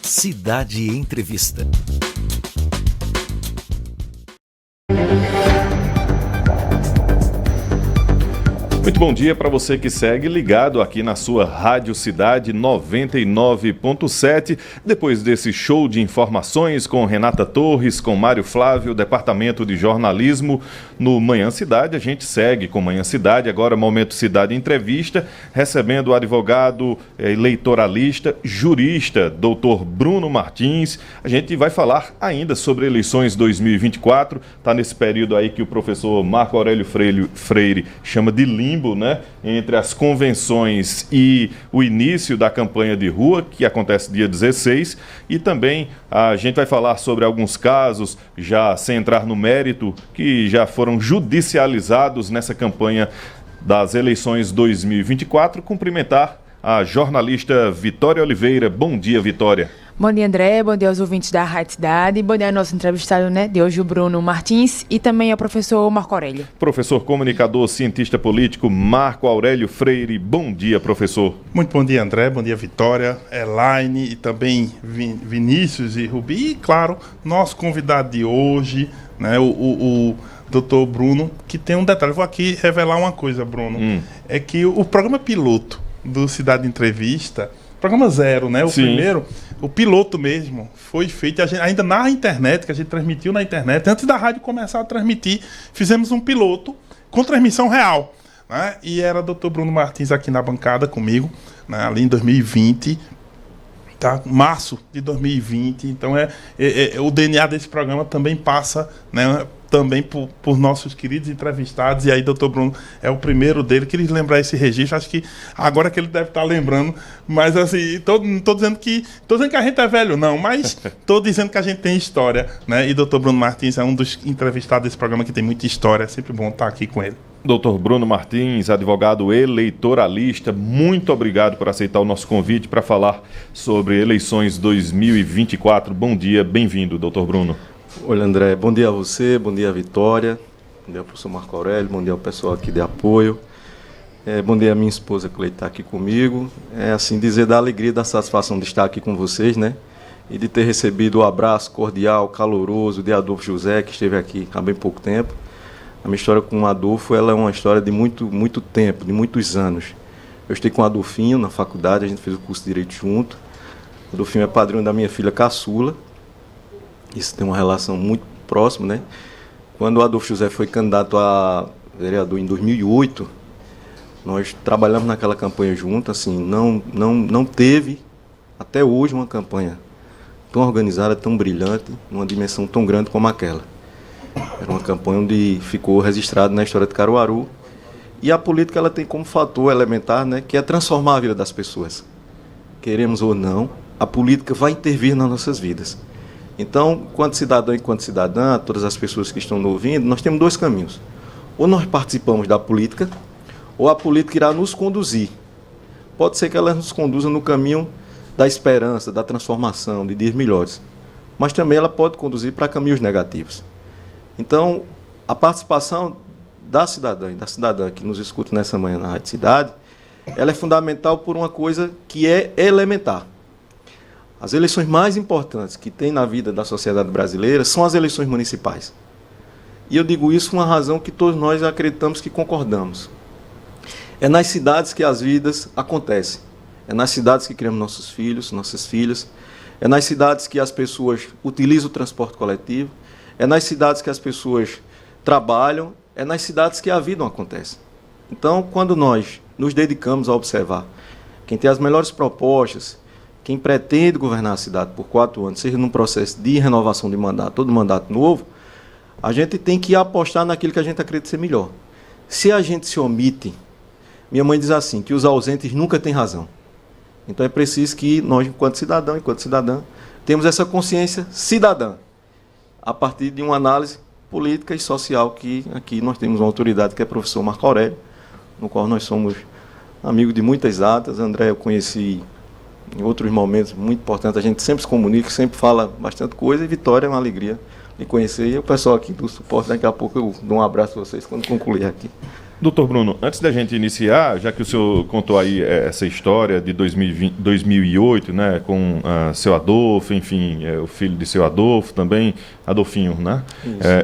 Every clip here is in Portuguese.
Cidade Entrevista. Muito bom dia para você que segue ligado aqui na sua Rádio Cidade 99.7. Depois desse show de informações com Renata Torres, com Mário Flávio, Departamento de Jornalismo no Manhã Cidade, a gente segue com Manhã Cidade, agora Momento Cidade Entrevista, recebendo o advogado, eleitoralista, jurista, doutor Bruno Martins. A gente vai falar ainda sobre eleições 2024, está nesse período aí que o professor Marco Aurélio Freire chama de limbo, né, entre as convenções e o início da campanha de rua, que acontece dia 16, e também a gente vai falar sobre alguns casos, já sem entrar no mérito, que já foram judicializados nessa campanha das eleições 2024. Cumprimentar a jornalista Vitória Oliveira. Bom dia, Vitória. Bom dia, André. Bom dia aos ouvintes da Rádio Cidade. Bom dia ao nosso entrevistado, de hoje, o Bruno Martins, e também ao professor Marco Aurélio. Professor comunicador, cientista político, Marco Aurélio Freire. Bom dia, professor. Muito bom dia, André. Bom dia, Vitória, Elaine e também Vinícius e Rubi. E, claro, nosso convidado de hoje, né, o doutor Bruno, que tem um detalhe. Vou aqui revelar uma coisa, Bruno. É que o programa piloto do Cidade Entrevista, programa 0, né? O Sim. Primeiro, o piloto mesmo, foi feito ainda na internet, que a gente transmitiu na internet. Antes da rádio começar a transmitir, fizemos um piloto com transmissão real, né? E era o Dr. Bruno Martins aqui na bancada comigo, né? Ali em 2020, tá? Março de 2020. Então o DNA desse programa também passa, né, também por nossos queridos entrevistados, e aí Dr. Bruno é o primeiro dele. Queria lembrar esse registro, acho que agora que ele deve estar lembrando, mas assim, não tô dizendo que a gente é velho, não, mas tô dizendo que a gente tem história, né? E Dr. Bruno Martins é um dos entrevistados desse programa que tem muita história, é sempre bom estar aqui com ele. Doutor Bruno Martins, advogado eleitoralista, muito obrigado por aceitar o nosso convite para falar sobre eleições 2024. Bom dia, bem-vindo, doutor Bruno. Olha, André, bom dia a você, bom dia a Vitória, bom dia ao professor Marco Aurélio, bom dia ao pessoal aqui de apoio, bom dia a minha esposa que está aqui comigo. Assim, dizer da alegria e da satisfação de estar aqui com vocês, né? E de ter recebido o abraço cordial, caloroso de Adolfo José, que esteve aqui há bem pouco tempo. A minha história com o Adolfo, ela é uma história de muito tempo, de muitos anos. Eu estudei com o Adolfinho na faculdade, a gente fez o curso de Direito junto. O Adolfinho é padrinho da minha filha caçula. Isso tem uma relação muito próxima, né? Quando o Adolfo José foi candidato a vereador em 2008, nós trabalhamos naquela campanha junto, assim, não teve até hoje uma campanha tão organizada, tão brilhante, numa dimensão tão grande como aquela. Era uma campanha onde ficou registrado na história de Caruaru, e a política ela tem como fator elementar, né, que é transformar a vida das pessoas. Queremos ou não, a política vai intervir nas nossas vidas. Então, quanto cidadão e quanto cidadã, todas as pessoas que estão nos ouvindo, nós temos dois caminhos. Ou nós participamos da política, ou a política irá nos conduzir. Pode ser que ela nos conduza no caminho da esperança, da transformação, de dias melhores. Mas também ela pode conduzir para caminhos negativos. Então, a participação da cidadã e da cidadã que nos escuta nessa manhã na Rádio Cidade, ela é fundamental por uma coisa que é elementar. As eleições mais importantes que tem na vida da sociedade brasileira são as eleições municipais. E eu digo isso com uma razão que todos nós acreditamos que concordamos. É nas cidades que as vidas acontecem. É nas cidades que criamos nossos filhos, nossas filhas. É nas cidades que as pessoas utilizam o transporte coletivo. É nas cidades que as pessoas trabalham. É nas cidades que a vida acontece. Então, quando nós nos dedicamos a observar quem tem as melhores propostas, quem pretende governar a cidade por 4 anos, seja num processo de renovação de mandato, todo mandato novo, a gente tem que apostar naquilo que a gente acredita ser melhor. Se a gente se omite, minha mãe diz assim, que os ausentes nunca têm razão. Então é preciso que nós, enquanto cidadão, enquanto cidadã, temos essa consciência cidadã, a partir de uma análise política e social, que aqui nós temos uma autoridade que é o professor Marco Aurélio, no qual nós somos amigos de muitas datas. André eu conheci em outros momentos muito importantes, a gente sempre se comunica, sempre fala bastante coisa, e Vitória é uma alegria de conhecer, e o pessoal aqui do suporte, daqui a pouco eu dou um abraço a vocês quando concluir aqui. Doutor Bruno, antes da gente iniciar, já que o senhor contou aí essa história de 2008, né, com seu Adolfo, enfim, o filho de seu Adolfo também, Adolfinho, né?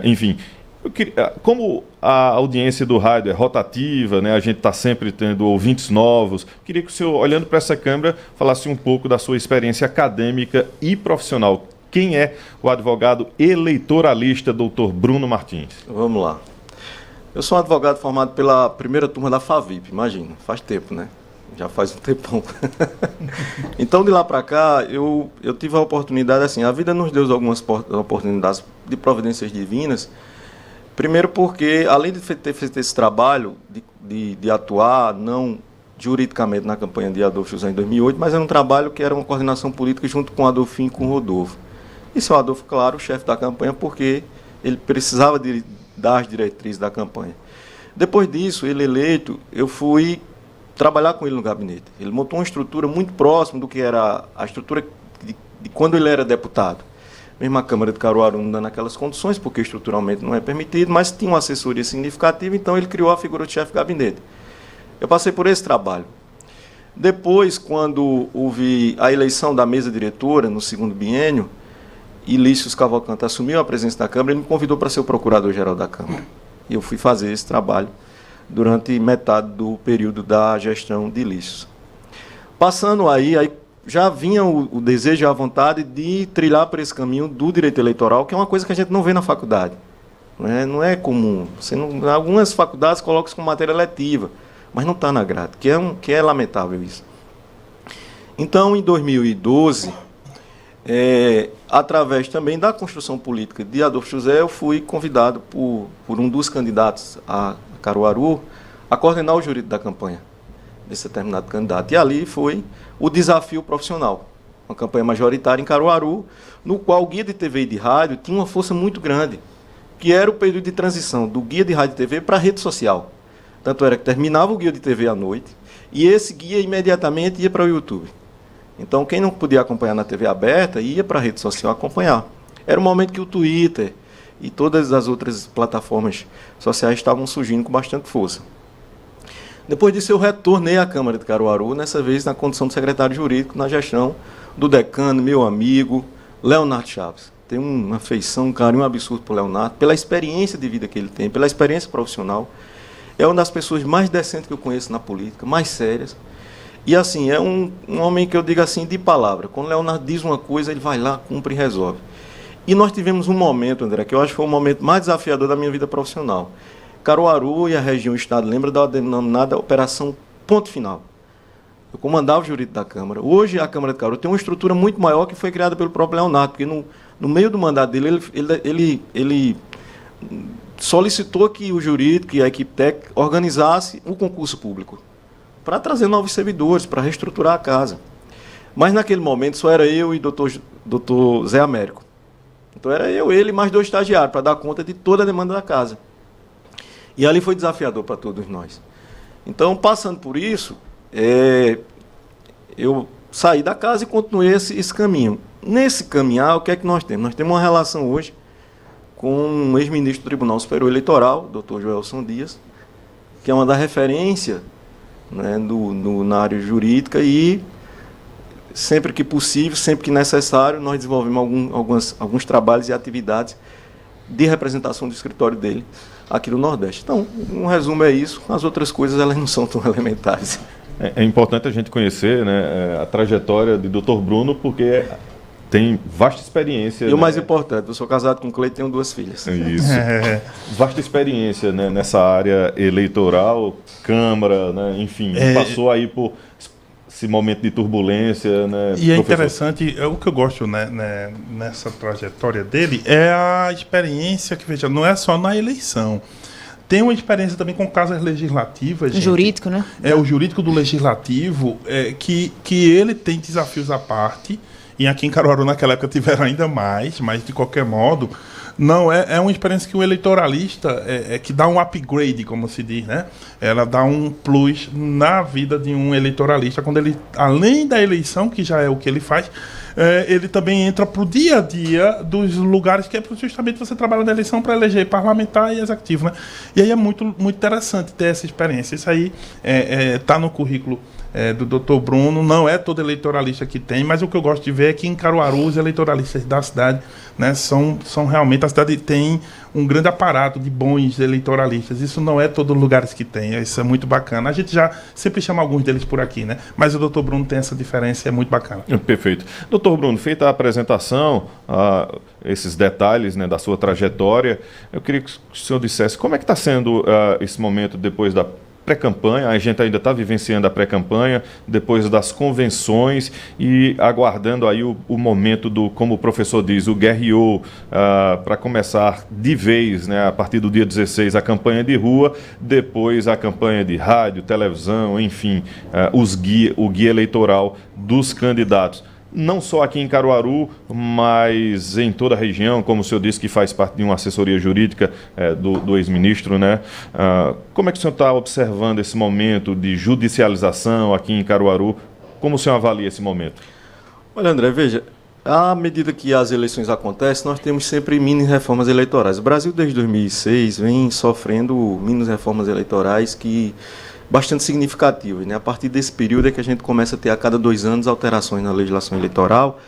Enfim, eu queria, como a audiência do rádio é rotativa, né, a gente está sempre tendo ouvintes novos, queria que o senhor, olhando para essa câmera, falasse um pouco da sua experiência acadêmica e profissional. Quem é o advogado eleitoralista, doutor Bruno Martins? Vamos lá. Eu sou um advogado formado pela primeira turma da FAVIP, imagina, faz tempo, né? Já faz um tempão. Então, de lá para cá, eu tive a oportunidade, assim, a vida nos deu algumas oportunidades de providências divinas. Primeiro porque, além de ter feito esse trabalho, de atuar, não juridicamente na campanha de Adolfo José em 2008, mas era um trabalho que era uma coordenação política junto com o Adolfinho e com o Rodolfo. E seu Adolfo, claro, o chefe da campanha, porque ele precisava das diretrizes da campanha. Depois disso, ele eleito, eu fui trabalhar com ele no gabinete. Ele montou uma estrutura muito próxima do que era a estrutura de quando ele era deputado. Mesmo a Câmara de Caruaru não dando aquelas condições, porque estruturalmente não é permitido, mas tinha uma assessoria significativa, então ele criou a figura de chefe de gabinete. Eu passei por esse trabalho. Depois, quando houve a eleição da mesa diretora, no segundo biênio, e Lícius Cavalcante assumiu a presidência da Câmara, ele me convidou para ser o procurador-geral da Câmara. E eu fui fazer esse trabalho durante metade do período da gestão de Lícius. Passando aí já vinha o desejo e a vontade de trilhar por esse caminho do direito eleitoral, que é uma coisa que a gente não vê na faculdade. Não é comum. Algumas faculdades colocam isso como matéria letiva, mas não está na grade, que é lamentável isso. Então, em 2012... através também da construção política de Adolfo José, eu fui convidado por um dos candidatos a Caruaru a coordenar o jurídico da campanha desse determinado candidato. E ali foi o desafio profissional, uma campanha majoritária em Caruaru, no qual o guia de TV e de rádio tinha uma força muito grande, que era o período de transição do guia de rádio e TV para a rede social. Tanto era que terminava o guia de TV à noite, e esse guia imediatamente ia para o YouTube. Então, quem não podia acompanhar na TV aberta, ia para a rede social acompanhar. Era o momento que o Twitter e todas as outras plataformas sociais estavam surgindo com bastante força. Depois disso, eu retornei à Câmara de Caruaru, nessa vez na condição de secretário jurídico, na gestão do decano, meu amigo, Leonardo Chaves. Tenho uma afeição, um carinho absurdo por Leonardo, pela experiência de vida que ele tem, pela experiência profissional. É uma das pessoas mais decentes que eu conheço na política, mais sérias. E assim, é um homem que eu digo assim, de palavra. Quando o Leonardo diz uma coisa, ele vai lá, cumpre e resolve. E nós tivemos um momento, André, que eu acho que foi o momento mais desafiador da minha vida profissional. Caruaru e a região, o Estado, lembra da denominada Operação Ponto Final. Eu comandava o jurídico da Câmara. Hoje, a Câmara de Caruaru tem uma estrutura muito maior que foi criada pelo próprio Leonardo, porque no meio do mandato dele, ele solicitou que o jurídico e a equipe técnica organizasse um concurso público para trazer novos servidores, para reestruturar a casa. Mas naquele momento só era eu e doutor Zé Américo. Então era eu, ele e mais 2 estagiários, para dar conta de toda a demanda da casa. E ali foi desafiador para todos nós. Então, passando por isso, eu saí da casa e continuei esse caminho. Nesse caminhar, o que é que nós temos? Nós temos uma relação hoje com um ex-ministro do Tribunal Superior Eleitoral, doutor Joelson Dias, que é uma da referência, né, na área jurídica, e sempre que possível, sempre que necessário, nós desenvolvemos alguns trabalhos e atividades de representação do escritório dele aqui no Nordeste. Então, um resumo é isso. As outras coisas, elas não são tão elementares. É importante a gente conhecer, né, a trajetória de Dr. Bruno, porque tem vasta experiência. E o mais importante, eu sou casado com o Cleito e tenho 2 filhas. Isso. Vasta experiência, né, nessa área eleitoral, Câmara, né, enfim, passou aí por esse momento de turbulência, né? E é interessante, o que eu gosto, né, nessa trajetória dele é a experiência que, veja, não é só na eleição. Tem uma experiência também com casas legislativas. Jurídico, né? É o jurídico do legislativo, que ele tem desafios à parte, e aqui em Caruaru naquela época tiveram ainda mais, mas de qualquer modo, Não, é uma experiência que o eleitoralista que dá um upgrade, como se diz, né? Ela dá um plus na vida de um eleitoralista, quando ele, além da eleição, que já é o que ele faz, ele também entra para o dia a dia dos lugares que é justamente você trabalha na eleição para eleger parlamentar e executivo, né? E aí é muito, muito interessante ter essa experiência. Isso aí está no currículo do Dr. Bruno. Não é todo eleitoralista que tem, mas o que eu gosto de ver é que em Caruaru os eleitoralistas da cidade, né, são realmente, a cidade tem um grande aparato de bons eleitoralistas. Isso não é todos os lugares que tem, isso é muito bacana. A gente já sempre chama alguns deles por aqui, né? Mas o Dr. Bruno tem essa diferença, é muito bacana. Perfeito. Dr. Bruno, feita a apresentação, esses detalhes, né, da sua trajetória, eu queria que o senhor dissesse como é que está sendo esse momento depois da pré-campanha. A gente ainda está vivenciando a pré-campanha, depois das convenções e aguardando aí o momento do, como o professor diz, o guerreou, para começar de vez, né, a partir do dia 16, a campanha de rua, depois a campanha de rádio, televisão, enfim, o guia eleitoral dos candidatos. Não só aqui em Caruaru, mas em toda a região, como o senhor disse que faz parte de uma assessoria jurídica do ex-ministro, né? Como é que o senhor está observando esse momento de judicialização aqui em Caruaru? Como o senhor avalia esse momento? Olha, André, veja, à medida que as eleições acontecem, nós temos sempre mini-reformas eleitorais. O Brasil, desde 2006, vem sofrendo mini-reformas eleitorais bastante significativas, né? A partir desse período é que a gente começa a ter a cada 2 anos alterações na legislação eleitoral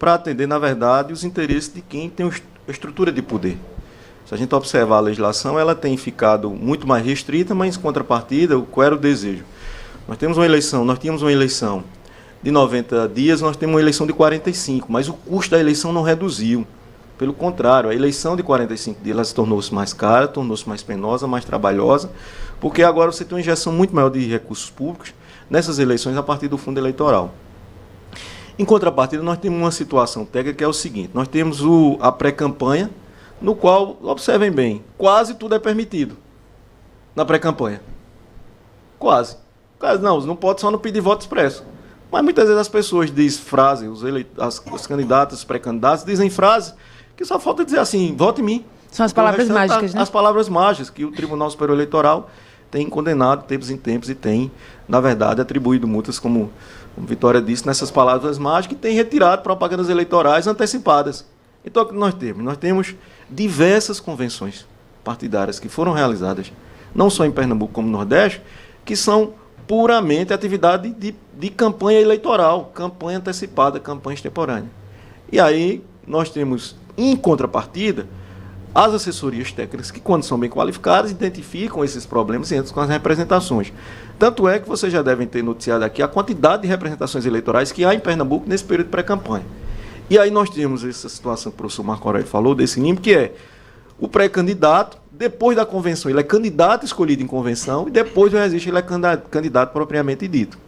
para atender, na verdade, os interesses de quem tem a estrutura de poder. Se a gente observar a legislação, ela tem ficado muito mais restrita, mas em contrapartida, qual era o desejo? Nós tínhamos uma eleição de 90 dias, nós temos uma eleição de 45, mas o custo da eleição não reduziu. Pelo contrário, a eleição de 45 dias ela se tornou-se mais cara, tornou-se mais penosa, mais trabalhosa, porque agora você tem uma injeção muito maior de recursos públicos nessas eleições a partir do fundo eleitoral. Em contrapartida, nós temos uma situação técnica que é o seguinte: nós temos a pré-campanha, no qual, observem bem, quase tudo é permitido na pré-campanha. Quase. Não pode só no pedir voto expresso. Mas muitas vezes as pessoas dizem frases, os candidatos, os pré-candidatos dizem frases que só falta dizer assim, vote em mim. São as palavras mágicas, né? As palavras mágicas que o Tribunal Superior Eleitoral tem condenado de tempos em tempos e tem, na verdade, atribuído multas, como Vitória disse, nessas palavras mágicas, e tem retirado propagandas eleitorais antecipadas. Então, o que nós temos? Nós temos diversas convenções partidárias que foram realizadas, não só em Pernambuco como no Nordeste, que são puramente atividade de campanha eleitoral, campanha antecipada, campanha extemporânea. E aí nós temos, em contrapartida, as assessorias técnicas que, quando são bem qualificadas, identificam esses problemas e entram com as representações. Tanto é que vocês já devem ter noticiado aqui a quantidade de representações eleitorais que há em Pernambuco nesse período de pré-campanha. E aí nós temos essa situação que o professor Marco Aurélio falou, desse limbo, que é o pré-candidato, depois da convenção, ele é candidato escolhido em convenção, e depois do registro ele é candidato propriamente dito.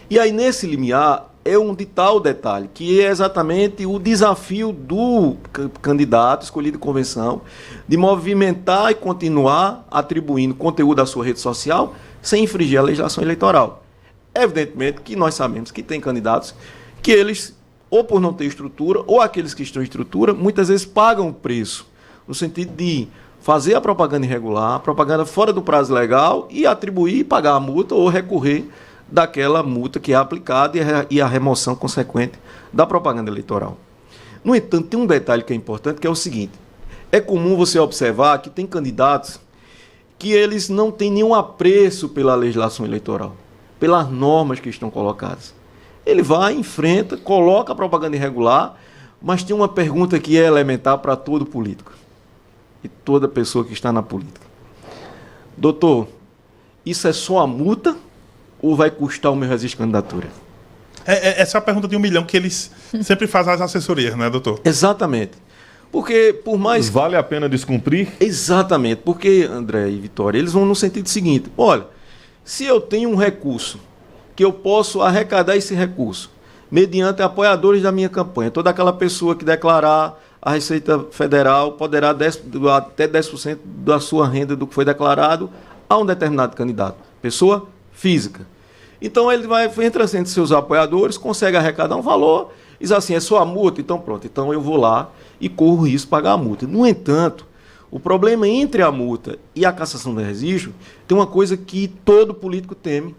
E aí, nesse limiar, é um tal detalhe, que é exatamente o desafio do candidato escolhido em convenção, de movimentar e continuar atribuindo conteúdo à sua rede social, sem infringir a legislação eleitoral. Evidentemente que nós sabemos que tem candidatos que eles, ou por não ter estrutura, ou aqueles que estão em estrutura, muitas vezes pagam o preço, no sentido de fazer a propaganda irregular, a propaganda fora do prazo legal e atribuir e pagar a multa ou recorrer daquela multa que é aplicada e a remoção consequente da propaganda eleitoral. No entanto, tem um detalhe que é importante, que é o seguinte: é comum você observar que tem candidatos que eles não têm nenhum apreço pela legislação eleitoral, pelas normas que estão colocadas. Ele vai, enfrenta, coloca a propaganda irregular, mas tem uma pergunta que é elementar para todo político e toda pessoa que está na política. Doutor, isso é só a multa ou vai custar o meu registro de candidatura? Essa é a pergunta de 1 milhão que eles sempre fazem às assessorias, né, doutor? Exatamente. Porque, por mais... Vale a pena descumprir? Exatamente. Porque, André e Vitória, eles vão no sentido seguinte: olha, se eu tenho um recurso, que eu posso arrecadar esse recurso mediante apoiadores da minha campanha, toda aquela pessoa que declarar a Receita Federal poderá até 10% da sua renda do que foi declarado a um determinado candidato, pessoa física. Então ele entra entre seus apoiadores, consegue arrecadar um valor, diz assim, é só a multa, então pronto, então eu vou lá e corro o risco de pagar a multa. No entanto, o problema entre a multa e a cassação do registro tem uma coisa que todo político teme,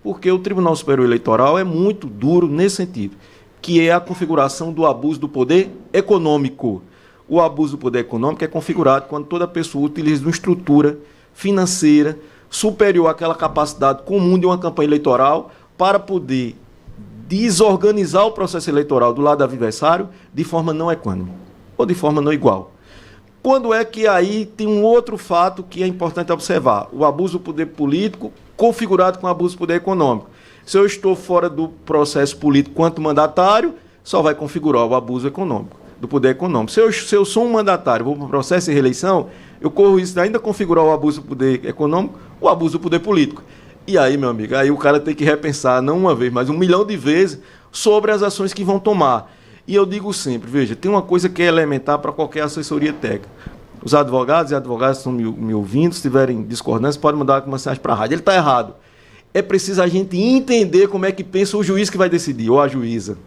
porque o Tribunal Superior Eleitoral é muito duro nesse sentido, que é a configuração do abuso do poder econômico. O abuso do poder econômico é configurado quando toda pessoa utiliza uma estrutura financeira superior àquela capacidade comum de uma campanha eleitoral para poder desorganizar o processo eleitoral do lado do adversário de forma não equânime ou de forma não igual. Quando é que aí tem um outro fato que é importante observar? O abuso do poder político configurado com o abuso do poder econômico. Se eu estou fora do processo político quanto mandatário, só vai configurar o abuso econômico, do poder econômico. Se eu sou um mandatário, vou para o processo de reeleição, eu corro isso de ainda configurar o abuso do poder econômico, o abuso do poder político. E aí, meu amigo, aí o cara tem que repensar, não uma vez, mas 1 milhão de vezes, sobre as ações que vão tomar. E eu digo sempre, veja, tem uma coisa que é elementar para qualquer assessoria técnica. Os advogados e advogadas estão me ouvindo, se tiverem discordância, podem mandar uma mensagem para a rádio. Ele está errado. É preciso a gente entender como é que pensa o juiz que vai decidir, ou a juíza.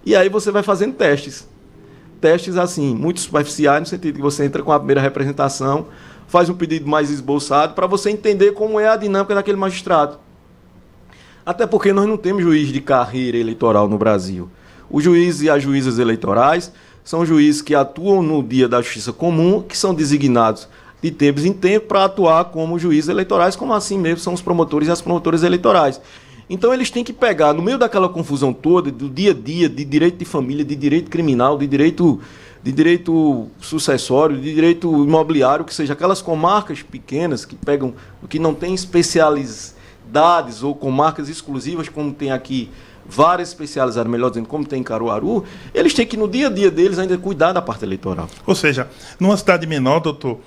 E aí você vai fazendo testes. Testes, assim, muito superficiais, no sentido que você entra com a primeira representação, faz um pedido mais esboçado, para você entender como é a dinâmica daquele magistrado. Até porque nós não temos juiz de carreira eleitoral no Brasil. Os juízes e as juízas eleitorais são juízes que atuam no dia da justiça comum, que são designados de tempos em tempos para atuar como juízes eleitorais, como assim mesmo são os promotores e as promotoras eleitorais. Então eles têm que pegar, no meio daquela confusão toda, do dia a dia, de direito de família, de direito criminal, de direito sucessório, de direito imobiliário, que seja aquelas comarcas pequenas que pegam, que não tem especialidades ou comarcas exclusivas, como tem aqui várias especializadas, melhor dizendo, como tem em Caruaru, eles têm que no dia a dia deles ainda cuidar da parte eleitoral. Ou seja, numa cidade menor, doutor,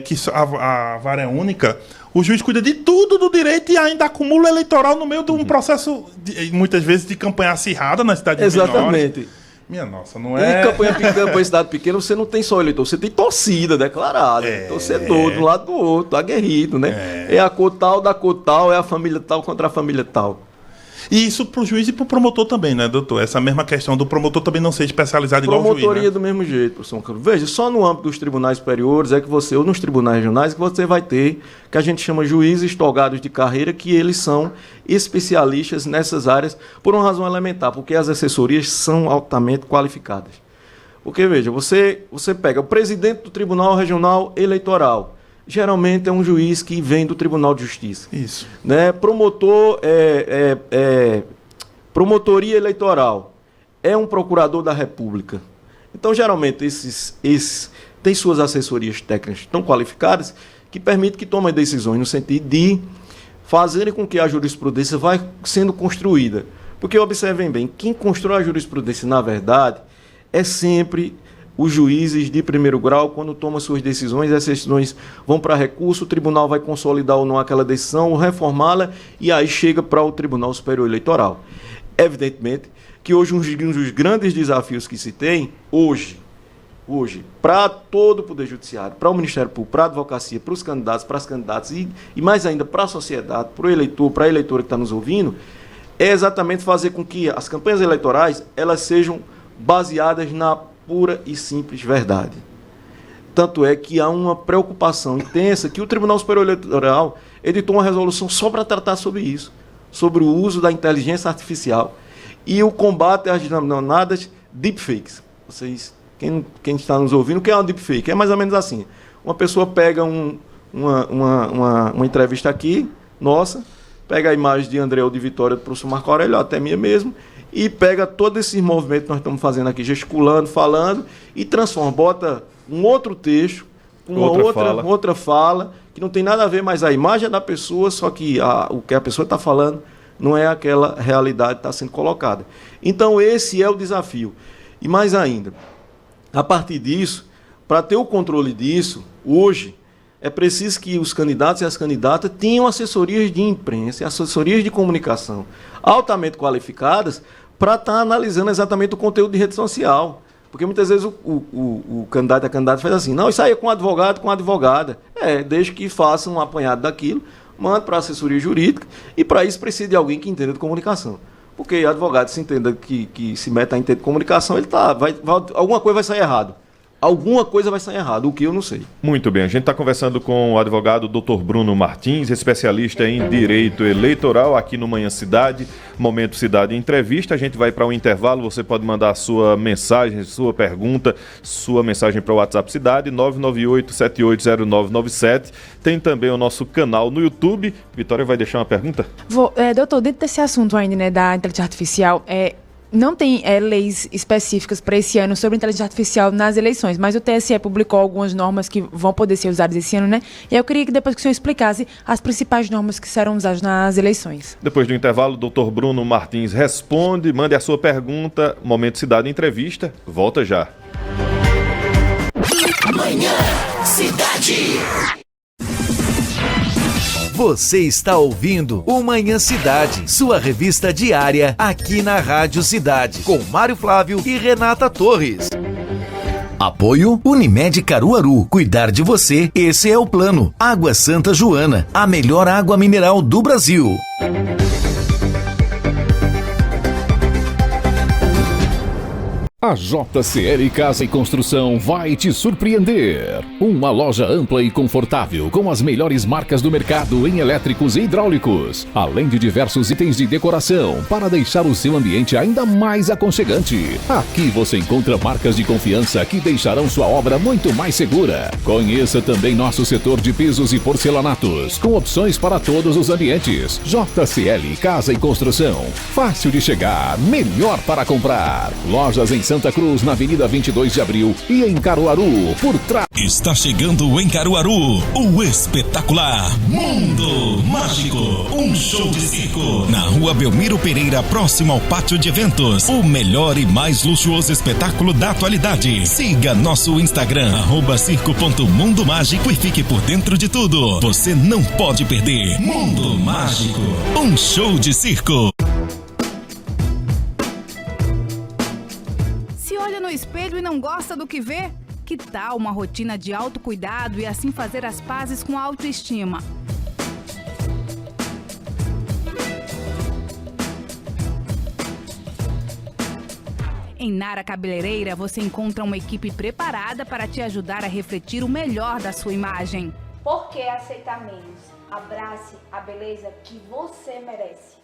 que a vara é única, o juiz cuida de tudo do direito e ainda acumula eleitoral no meio de um processo, muitas vezes, de campanha acirrada na cidade menor. Exatamente. Minha nossa, não é... Em campanha cidade pequena, você não tem só eleitor, você tem torcida declarada, torcedor de um lado do outro, aguerrido, né? É a cor tal da cor tal, é a família tal contra a família tal. E isso para o juiz e para o promotor também, né, doutor? Essa mesma questão do promotor também não ser especializado igual o juiz, né? Promotoria do mesmo jeito, professor Carlos. Veja, só no âmbito dos tribunais superiores é que você, ou nos tribunais regionais, que você vai ter, que a gente chama juízes togados de carreira, que eles são especialistas nessas áreas por uma razão elementar, porque as assessorias são altamente qualificadas. Porque, veja, você pega o presidente do Tribunal Regional Eleitoral, geralmente é um juiz que vem do Tribunal de Justiça. Isso. Né? Promotor, promotoria eleitoral, é um procurador da República. Então, geralmente, esses têm suas assessorias técnicas tão qualificadas que permitem que tomem decisões no sentido de fazerem com que a jurisprudência vá sendo construída. Porque, observem bem, quem constrói a jurisprudência, na verdade, é sempre os juízes de primeiro grau, quando tomam suas decisões, essas decisões vão para recurso, o tribunal vai consolidar ou não aquela decisão, ou reformá-la, e aí chega para o Tribunal Superior Eleitoral. Evidentemente que hoje um dos grandes desafios que se tem, hoje para todo o Poder Judiciário, para o Ministério Público, para a advocacia, para os candidatos, para as candidatas e mais ainda para a sociedade, para o eleitor, para a eleitora que está nos ouvindo, é exatamente fazer com que as campanhas eleitorais elas sejam baseadas na pura e simples verdade. Tanto é que há uma preocupação intensa que o Tribunal Superior Eleitoral editou uma resolução só para tratar sobre isso, sobre o uso da inteligência artificial e o combate às denominadas deepfakes. Vocês, quem está nos ouvindo, o que é uma deepfake? É mais ou menos assim. Uma pessoa pega uma entrevista aqui, nossa, pega a imagem de André ou de Vitória, do professor Marco Aurélio, até minha mesmo, e pega todo esse movimento que nós estamos fazendo aqui, gesticulando, falando, e transforma, bota um outro texto, outra fala, que não tem nada a ver mais a imagem da pessoa, só que o que a pessoa está falando não é aquela realidade que está sendo colocada. Então esse é o desafio. E mais ainda, a partir disso, para ter o controle disso, hoje, é preciso que os candidatos e as candidatas tenham assessorias de imprensa, assessorias de comunicação altamente qualificadas para estar analisando exatamente o conteúdo de rede social. Porque muitas vezes o candidato e a candidata faz assim, não, isso aí é com advogado, com advogada. Desde que faça um apanhado daquilo, manda para a assessoria jurídica, e para isso precisa de alguém que entenda de comunicação. Porque advogado se entenda que se meta a entender de comunicação, alguma coisa vai sair errado. Alguma coisa vai sair errado, o que eu não sei. Muito bem, a gente está conversando com o advogado Dr. Bruno Martins, especialista em direito eleitoral aqui no Manhã Cidade, Momento Cidade Entrevista. A gente vai para um intervalo, você pode mandar sua mensagem, sua pergunta, sua mensagem para o WhatsApp Cidade, 998-780997. Tem também o nosso canal no YouTube. Vitória vai deixar uma pergunta? Doutor, dentro desse assunto ainda, né, da inteligência artificial, não tem leis específicas para esse ano sobre inteligência artificial nas eleições, mas o TSE publicou algumas normas que vão poder ser usadas esse ano, né? E eu queria que depois que o senhor explicasse as principais normas que serão usadas nas eleições. Depois do intervalo, o Dr. Bruno Martins responde, mande a sua pergunta, Momento Cidade Entrevista, volta já. Manhã Cidade. Você está ouvindo o Manhã Cidade, sua revista diária aqui na Rádio Cidade, com Mário Flávio e Renata Torres. Apoio Unimed Caruaru. Cuidar de você, esse é o plano. Água Santa Joana, a melhor água mineral do Brasil. A JCL Casa e Construção vai te surpreender. Uma loja ampla e confortável com as melhores marcas do mercado em elétricos e hidráulicos, além de diversos itens de decoração para deixar o seu ambiente ainda mais aconchegante. Aqui você encontra marcas de confiança que deixarão sua obra muito mais segura. Conheça também nosso setor de pisos e porcelanatos, com opções para todos os ambientes. JCL Casa e Construção. Fácil de chegar, melhor para comprar. Lojas em Santa Cruz, na Avenida 22 de Abril e em Caruaru, por trás. Está chegando em Caruaru o espetacular Mundo Mágico, um show de circo na Rua Belmiro Pereira, próximo ao pátio de eventos. O melhor e mais luxuoso espetáculo da atualidade. Siga nosso Instagram @circo.mundomágico e fique por dentro de tudo. Você não pode perder. Mundo Mágico, um show de circo. Olha no espelho e não gosta do que vê? Que tal uma rotina de autocuidado e assim fazer as pazes com a autoestima? Em Nara Cabeleireira você encontra uma equipe preparada para te ajudar a refletir o melhor da sua imagem. Por que aceitar menos? Abrace a beleza que você merece.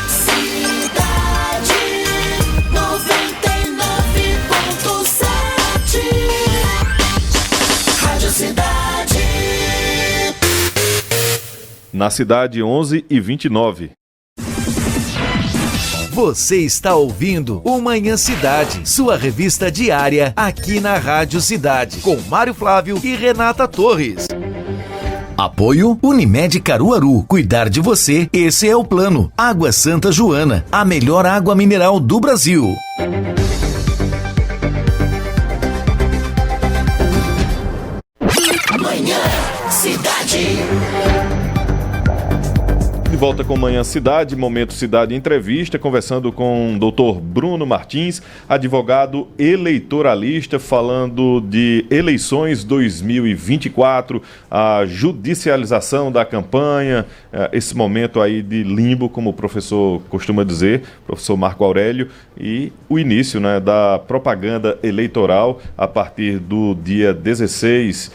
Cidade 99.7 Rádio Cidade. Na cidade, 11h29. Você está ouvindo o Manhã Cidade, sua revista diária aqui na Rádio Cidade, com Mário Flávio e Renata Torres. Apoio Unimed Caruaru. Cuidar de você, esse é o plano. Água Santa Joana, a melhor água mineral do Brasil. Manhã Cidade. De volta com Manhã Cidade, Momento Cidade Entrevista, conversando com o Dr. Bruno Martins, advogado eleitoralista, falando de eleições 2024, a judicialização da campanha, esse momento aí de limbo, como o professor costuma dizer, professor Marco Aurélio, e o início, né, da propaganda eleitoral a partir do dia 16,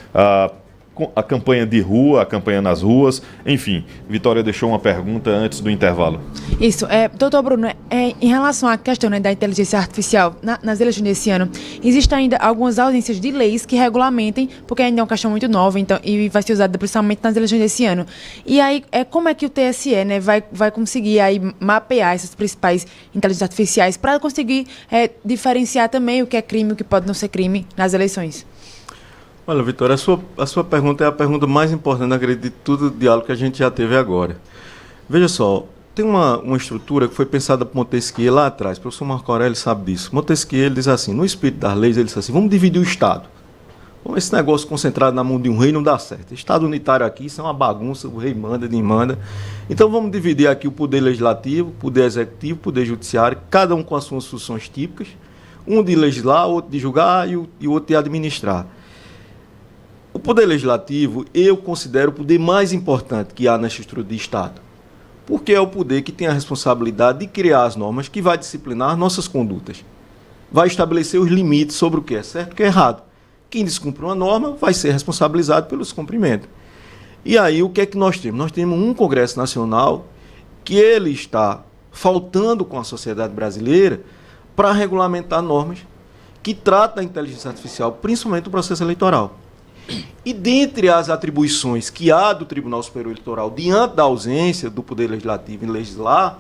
a campanha de rua, a campanha nas ruas, enfim. Vitória deixou uma pergunta antes do intervalo. Isso, doutor Bruno, em relação à questão, né, da inteligência artificial nas eleições desse ano, existem ainda algumas ausências de leis que regulamentem, porque ainda é uma questão muito nova, então, e vai ser usada principalmente nas eleições desse ano. E aí, como é que o TSE, né, vai conseguir aí mapear essas principais inteligências artificiais para conseguir diferenciar também o que é crime e o que pode não ser crime nas eleições? Olha, Vitória, a sua pergunta é a pergunta mais importante, acredito, de todo o diálogo que a gente já teve agora. Veja só, tem uma estrutura que foi pensada por Montesquieu lá atrás, o professor Marco Aurélio sabe disso. Montesquieu, ele diz assim, no espírito das leis, ele diz assim, vamos dividir o Estado. Esse negócio concentrado na mão de um rei não dá certo. Estado unitário aqui, isso é uma bagunça, o rei manda, desmanda. Então vamos dividir aqui o poder legislativo, o poder executivo, o poder judiciário, cada um com as suas funções típicas, um de legislar, outro de julgar e o outro de administrar. O Poder Legislativo, eu considero o poder mais importante que há na estrutura de Estado, porque é o poder que tem a responsabilidade de criar as normas que vai disciplinar nossas condutas, vai estabelecer os limites sobre o que é certo e o que é errado. Quem descumpre uma norma vai ser responsabilizado pelo descumprimento. E aí, o que é que nós temos? Nós temos um Congresso Nacional que ele está faltando com a sociedade brasileira para regulamentar normas que tratam da inteligência artificial, principalmente o processo eleitoral. E dentre as atribuições que há do Tribunal Superior Eleitoral, diante da ausência do Poder Legislativo em legislar,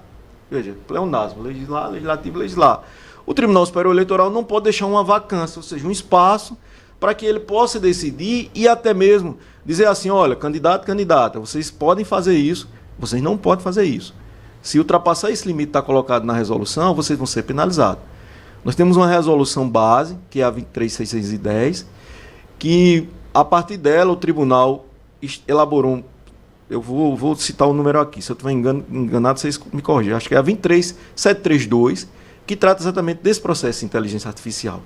veja, pleonasmo, legislar, legislativo, legislar. O Tribunal Superior Eleitoral não pode deixar uma vacância, ou seja, um espaço para que ele possa decidir e até mesmo dizer assim, olha, candidato, candidata, vocês podem fazer isso, vocês não podem fazer isso. Se ultrapassar esse limite que está colocado na resolução, vocês vão ser penalizados. Nós temos uma resolução base, que é a 23.610, que a partir dela o tribunal elaborou, eu vou citar o número aqui, se eu estiver enganado vocês me corrigem, acho que é a 23.732, que trata exatamente desse processo de inteligência artificial.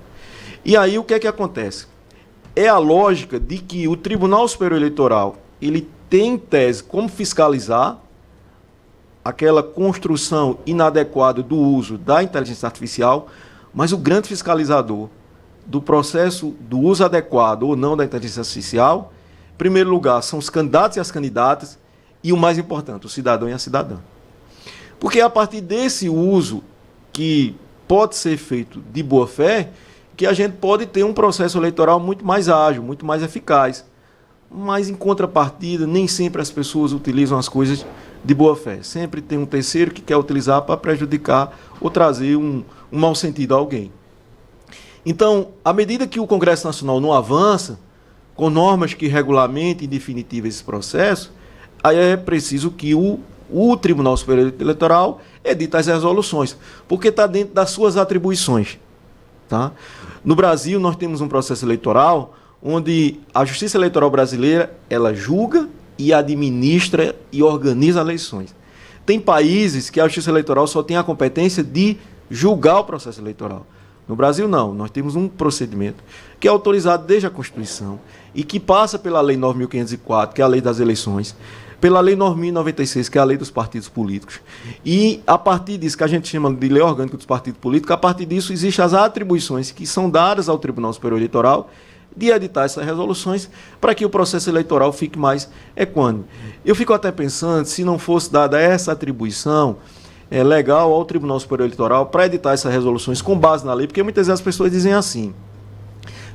E aí o que é que acontece? É a lógica de que o Tribunal Superior Eleitoral, ele tem em tese como fiscalizar aquela construção inadequada do uso da inteligência artificial, mas o grande fiscalizador do processo do uso adequado ou não da inteligência artificial, em primeiro lugar, são os candidatos e as candidatas, e o mais importante, o cidadão e a cidadã. Porque é a partir desse uso que pode ser feito de boa fé, que a gente pode ter um processo eleitoral muito mais ágil, muito mais eficaz. Mas, em contrapartida, nem sempre as pessoas utilizam as coisas de boa fé. Sempre tem um terceiro que quer utilizar para prejudicar ou trazer um mau sentido a alguém. Então, à medida que o Congresso Nacional não avança, com normas que regulamentem em definitivo esse processo, aí é preciso que o Tribunal Superior Eleitoral edite as resoluções, porque está dentro das suas atribuições. Tá? No Brasil, nós temos um processo eleitoral onde a Justiça Eleitoral brasileira ela julga e administra e organiza eleições. Tem países que a Justiça Eleitoral só tem a competência de julgar o processo eleitoral. No Brasil, não. Nós temos um procedimento que é autorizado desde a Constituição e que passa pela Lei 9.504, que é a Lei das Eleições, pela Lei 9.096, que é a Lei dos Partidos Políticos. E, a partir disso, que a gente chama de Lei Orgânica dos Partidos Políticos, a partir disso existem as atribuições que são dadas ao Tribunal Superior Eleitoral de editar essas resoluções para que o processo eleitoral fique mais equânime. Eu fico até pensando, se não fosse dada essa atribuição legal ao Tribunal Superior Eleitoral para editar essas resoluções com base na lei, porque muitas vezes as pessoas dizem assim,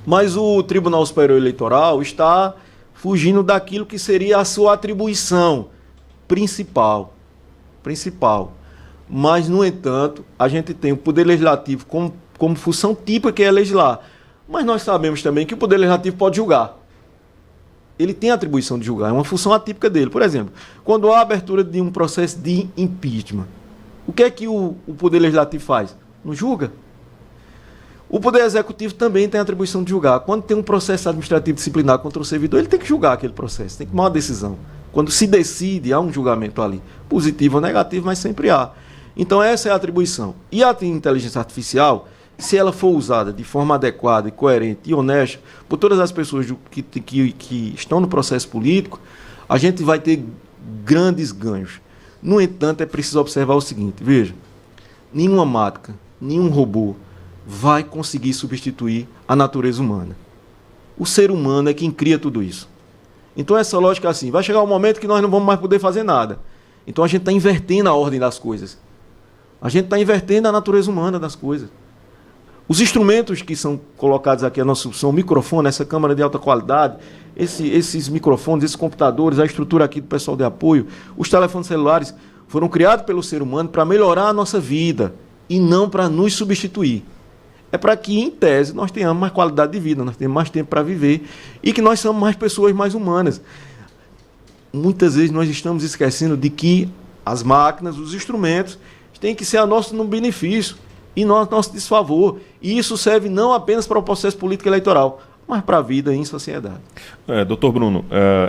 mas o Tribunal Superior Eleitoral está fugindo daquilo que seria a sua atribuição principal. Mas, no entanto, a gente tem o Poder Legislativo como função típica, que é legislar. Mas nós sabemos também que o Poder Legislativo pode julgar. Ele tem a atribuição de julgar, é uma função atípica dele. Por exemplo, quando há a abertura de um processo de impeachment, o que é que o Poder Legislativo faz? Não julga. O Poder Executivo também tem a atribuição de julgar. Quando tem um processo administrativo disciplinar contra o servidor, ele tem que julgar aquele processo, tem que tomar uma decisão. Quando se decide, há um julgamento ali, positivo ou negativo, mas sempre há. Então essa é a atribuição. E a inteligência artificial, se ela for usada de forma adequada, coerente e honesta por todas as pessoas que estão no processo político, a gente vai ter grandes ganhos. No entanto, é preciso observar o seguinte, veja, nenhuma máquina, nenhum robô vai conseguir substituir a natureza humana. O ser humano é quem cria tudo isso. Então essa lógica é assim, vai chegar um momento que nós não vamos mais poder fazer nada. Então a gente está invertendo a ordem das coisas. A gente está invertendo a natureza humana das coisas. Os instrumentos que são colocados aqui, são o microfone, essa câmera de alta qualidade, esses microfones, esses computadores, a estrutura aqui do pessoal de apoio, os telefones celulares, foram criados pelo ser humano para melhorar a nossa vida e não para nos substituir. É para que, em tese, nós tenhamos mais qualidade de vida, nós tenhamos mais tempo para viver e que nós somos mais pessoas mais humanas. Muitas vezes nós estamos esquecendo de que as máquinas, os instrumentos, têm que ser a nosso benefício e não a nosso desfavor. E isso serve não apenas para o processo político eleitoral, mas para a vida em sociedade. Doutor Bruno,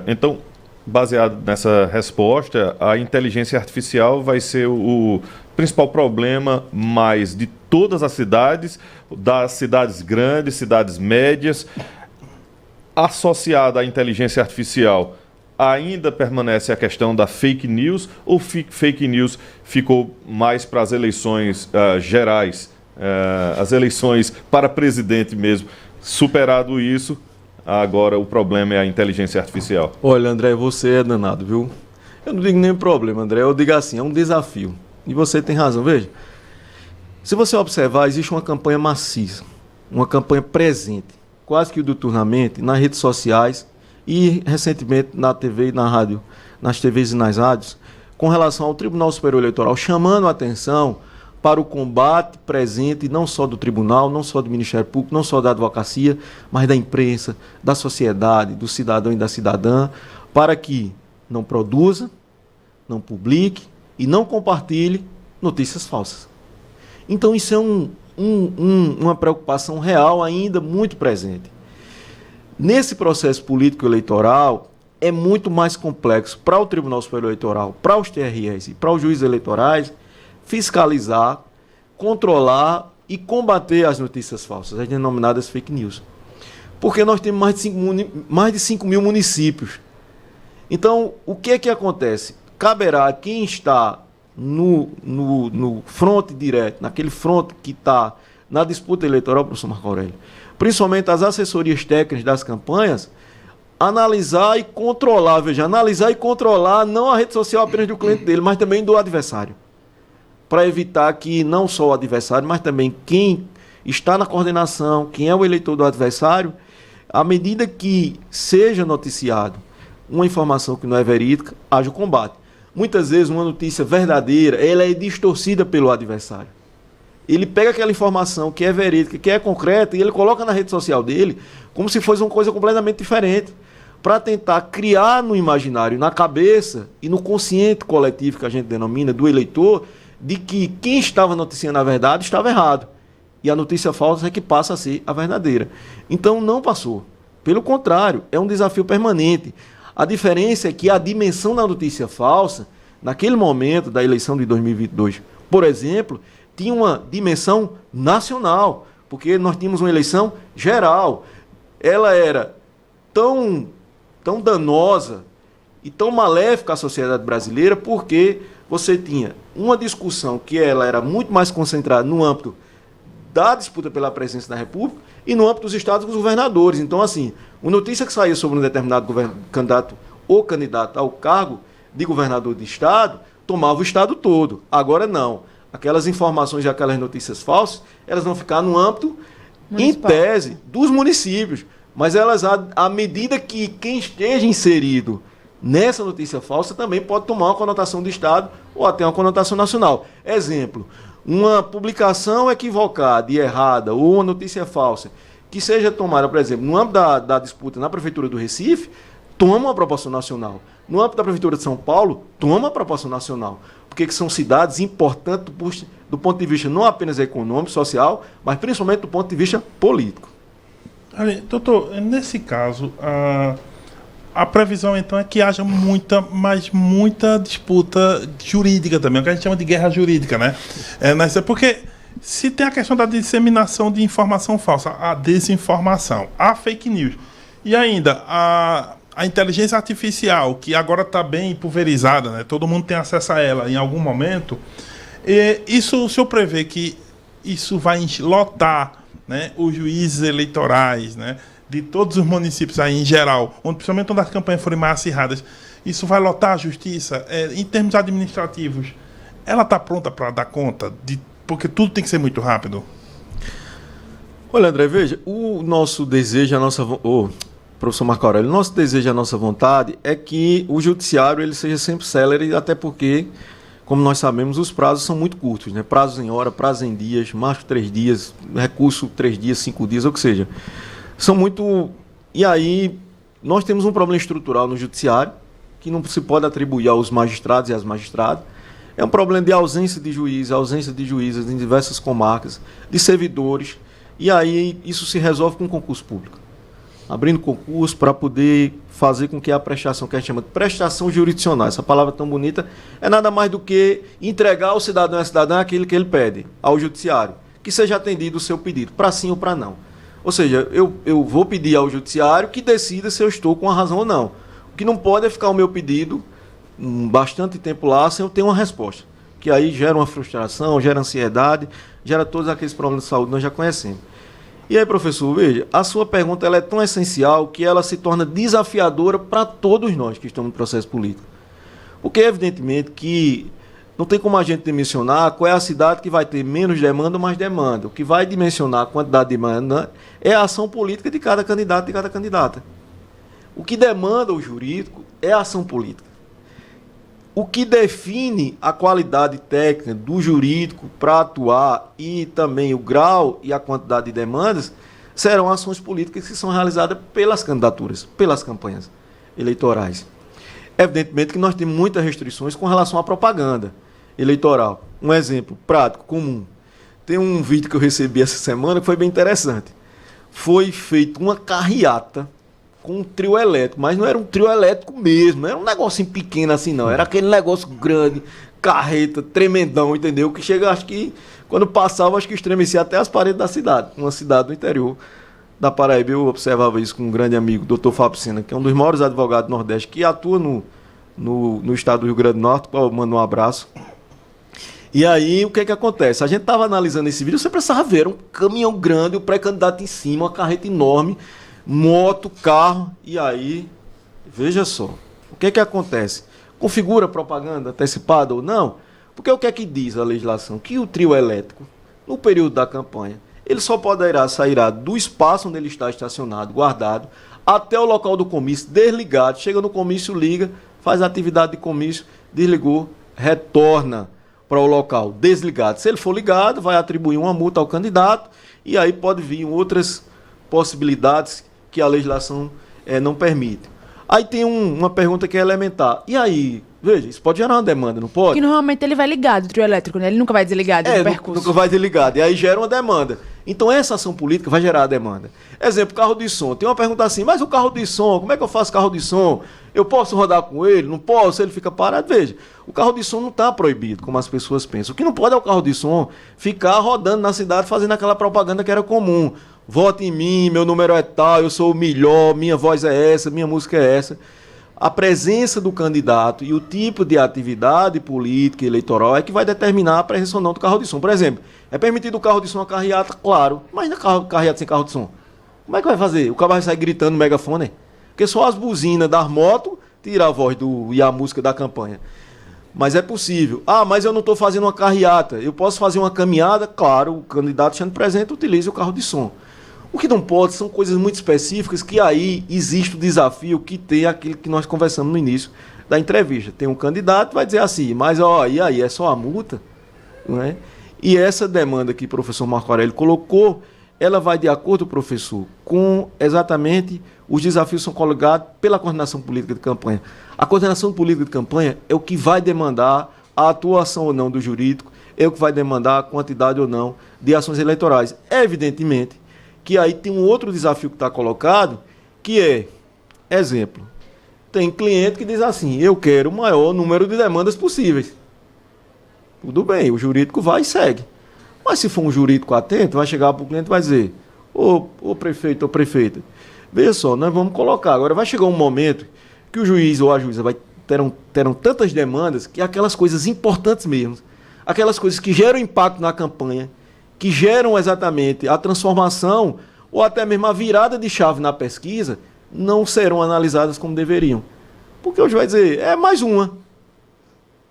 então, baseado nessa resposta, a inteligência artificial vai ser o principal problema mais de todas as cidades, das cidades grandes, cidades médias. associada à inteligência artificial, ainda permanece a questão da fake news, ou fake news ficou mais para as eleições gerais, as eleições para presidente mesmo? Superado isso, agora o problema é a inteligência artificial. Olha, André, você é danado, viu? Eu não digo nem problema, André, eu digo assim, é um desafio. E você tem razão, veja. Se você observar, existe uma campanha maciça, uma campanha presente, quase que diuturnamente, nas redes sociais, e recentemente na TV e na rádio, nas TVs e nas rádios, com relação ao Tribunal Superior Eleitoral, chamando a atenção para o combate presente, não só do tribunal, não só do Ministério Público, não só da advocacia, mas da imprensa, da sociedade, do cidadão e da cidadã, para que não produza, não publique e não compartilhe notícias falsas. Então isso é uma preocupação real ainda muito presente. Nesse processo político eleitoral, é muito mais complexo para o Tribunal Superior Eleitoral, para os TRS e para os juízes eleitorais, fiscalizar, controlar e combater as notícias falsas, as denominadas fake news. Porque nós temos mais de 5 mil municípios. Então, o que é que acontece? Caberá a quem está no fronte direto, naquele fronte que está na disputa eleitoral, professor Marco Aurélio, principalmente as assessorias técnicas das campanhas, analisar e controlar, não a rede social apenas do cliente dele, mas também do adversário. Para evitar que não só o adversário, mas também quem está na coordenação, quem é o eleitor do adversário, à medida que seja noticiado uma informação que não é verídica, haja o combate. Muitas vezes uma notícia verdadeira, ela é distorcida pelo adversário. Ele pega aquela informação que é verídica, que é concreta, e ele coloca na rede social dele como se fosse uma coisa completamente diferente, para tentar criar no imaginário, na cabeça e no consciente coletivo que a gente denomina, do eleitor, de que quem estava noticiando a verdade estava errado. E a notícia falsa é que passa a ser a verdadeira. Então não passou. Pelo contrário, é um desafio permanente. A diferença é que a dimensão da notícia falsa, naquele momento da eleição de 2022, por exemplo, tinha uma dimensão nacional, porque nós tínhamos uma eleição geral. Ela era tão danosa e tão maléfica à sociedade brasileira, porque você tinha uma discussão que ela era muito mais concentrada no âmbito da disputa pela presidência da República e no âmbito dos estados dos governadores. Então, assim, uma notícia que saía sobre um determinado candidato ou candidata ao cargo de governador de estado, tomava o estado todo. Agora não. Aquelas informações e aquelas notícias falsas, elas vão ficar no âmbito, municipal, em tese, dos municípios. Mas elas, à medida que quem esteja inserido nessa notícia falsa também pode tomar uma conotação de estado ou até uma conotação nacional. Exemplo, uma publicação equivocada e errada ou uma notícia falsa que seja tomada, por exemplo, no âmbito da disputa na Prefeitura do Recife, toma uma proporção nacional. No âmbito da Prefeitura de São Paulo, toma uma proporção nacional. Porque são cidades importantes do ponto de vista não apenas econômico, social, mas principalmente do ponto de vista político. Doutor, nesse caso, a previsão então é que haja muita disputa jurídica também, o que a gente chama de guerra jurídica, né? Porque se tem a questão da disseminação de informação falsa, a desinformação, a fake news, e ainda a inteligência artificial, que agora está bem pulverizada, né? Todo mundo tem acesso a ela em algum momento, o senhor prevê que isso vai lotar, né, os juízes eleitorais, né, de todos os municípios aí em geral, principalmente onde as campanhas forem mais acirradas, isso vai lotar a justiça? Em termos administrativos, ela está pronta para dar conta? Porque tudo tem que ser muito rápido. Olha, André, veja, o nosso desejo, professor Marco Aurélio, o nosso desejo, a nossa vontade é que o judiciário ele seja sempre célere, até porque, como nós sabemos, os prazos são muito curtos, né? Prazos em hora, prazos em dias, máximo 3 dias, recurso 3 dias, 5 dias, ou que seja. São muito... E aí, nós temos um problema estrutural no judiciário, que não se pode atribuir aos magistrados e às magistradas. É um problema de ausência de juízes em diversas comarcas, de servidores, e aí isso se resolve com concurso público. Abrindo concurso para poder fazer com que a prestação, que a gente chama de prestação jurisdicional, essa palavra tão bonita, é nada mais do que entregar ao cidadão e à cidadã aquilo que ele pede ao judiciário, que seja atendido o seu pedido, para sim ou para não. Ou seja, eu vou pedir ao judiciário que decida se eu estou com a razão ou não. O que não pode é ficar o meu pedido bastante tempo lá sem eu ter uma resposta. Que aí gera uma frustração, gera ansiedade, gera todos aqueles problemas de saúde que nós já conhecemos. E aí, professor, veja, a sua pergunta ela é tão essencial que ela se torna desafiadora para todos nós que estamos no processo político. Porque, evidentemente, que não tem como a gente dimensionar qual é a cidade que vai ter menos demanda ou mais demanda. O que vai dimensionar a quantidade de demanda é a ação política de cada candidato e de cada candidata. O que demanda o jurídico é a ação política. O que define a qualidade técnica do jurídico para atuar e também o grau e a quantidade de demandas serão ações políticas que são realizadas pelas candidaturas, pelas campanhas eleitorais. Evidentemente que nós temos muitas restrições com relação à propaganda eleitoral. Um exemplo prático, comum. Tem um vídeo que eu recebi essa semana que foi bem interessante. Foi feita uma carreata com um trio elétrico, mas não era um trio elétrico mesmo, não era um negocinho pequeno assim não, era aquele negócio grande, carreta, tremendão, entendeu? Que chega, acho que, quando passava, acho que estremecia até as paredes da cidade, uma cidade do interior da Paraíba. Eu observava isso com um grande amigo, Dr. Fábio Sena, que é um dos maiores advogados do Nordeste, que atua no estado do Rio Grande do Norte, qual eu mando um abraço. E aí, o que é que acontece? A gente estava analisando esse vídeo, você precisava ver, um caminhão grande, o pré-candidato em cima, uma carreta enorme, moto, carro, e aí, veja só, o que é que acontece? Configura propaganda antecipada ou não? Porque o que é que diz a legislação? Que o trio elétrico, no período da campanha, ele só sairá do espaço onde ele está estacionado, guardado, até o local do comício, desligado, chega no comício, liga, faz a atividade de comício, desligou, retorna para o local desligado. Se ele for ligado, vai atribuir uma multa ao candidato, e aí pode vir outras possibilidades que a legislação não permite. Aí tem uma pergunta que é elementar. E aí, veja, isso pode gerar uma demanda, não pode? Porque normalmente ele vai ligado, o trio elétrico, né? Ele nunca vai desligado no percurso. Nunca vai desligado. E aí gera uma demanda. Então essa ação política vai gerar a demanda. Exemplo, carro de som. Tem uma pergunta assim, mas o carro de som, como é que eu faço carro de som? Eu posso rodar com ele? Não posso? Ele fica parado? Veja, o carro de som não está proibido, como as pessoas pensam. O que não pode é o carro de som ficar rodando na cidade fazendo aquela propaganda que era comum. Vote em mim, meu número é tal, eu sou o melhor, minha voz é essa, minha música é essa. A presença do candidato e o tipo de atividade política e eleitoral é que vai determinar a presença ou não do carro de som. Por exemplo, é permitido o carro de som a carreata? Claro. Mas não é carreata sem carro de som. Como é que vai fazer? O cara vai sair gritando no megafone? Porque só as buzinas das motos tiram a voz e a música da campanha. Mas é possível. Ah, mas eu não estou fazendo uma carreata. Eu posso fazer uma caminhada? Claro, o candidato estando presente utiliza o carro de som. O que não pode são coisas muito específicas que aí existe o desafio que tem aquilo que nós conversamos no início da entrevista. Tem um candidato que vai dizer assim, mas ó, e aí, é só a multa? Não é? E essa demanda que o professor Marco Aurélio colocou, ela vai de acordo, professor, com exatamente os desafios que são colocados pela coordenação política de campanha. A coordenação política de campanha é o que vai demandar a atuação ou não do jurídico, é o que vai demandar a quantidade ou não de ações eleitorais. Evidentemente que aí tem um outro desafio que está colocado, que é, exemplo, tem cliente que diz assim, eu quero o maior número de demandas possíveis. Tudo bem, o jurídico vai e segue. Mas se for um jurídico atento, vai chegar para o cliente e vai dizer, ô prefeito, ô prefeita, veja só, nós vamos colocar, agora vai chegar um momento que o juiz ou a juíza terão tantas demandas que aquelas coisas importantes mesmo, aquelas coisas que geram impacto na campanha, que geram exatamente a transformação ou até mesmo a virada de chave na pesquisa, não serão analisadas como deveriam. Porque hoje vai dizer, é mais uma.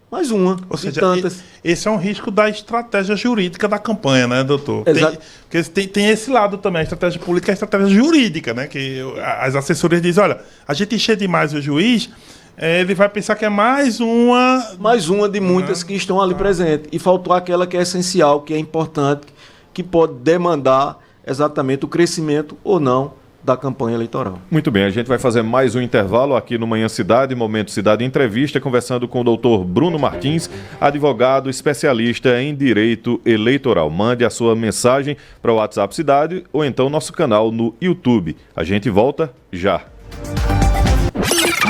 Mais uma. Ou seja, tantas. Esse é um risco da estratégia jurídica da campanha, né, doutor? Porque tem esse lado também, a estratégia política e a estratégia jurídica, né? Que as assessorias dizem, olha, a gente encher demais o juiz, ele vai pensar que é mais uma... Mais uma de muitas que estão ali presentes. E faltou aquela que é essencial, que é importante, que pode demandar exatamente o crescimento ou não da campanha eleitoral. Muito bem, a gente vai fazer mais um intervalo aqui no Manhã Cidade, Momento Cidade Entrevista, conversando com o doutor Bruno Martins, advogado especialista em direito eleitoral. Mande a sua mensagem para o WhatsApp Cidade ou então nosso canal no YouTube. A gente volta já.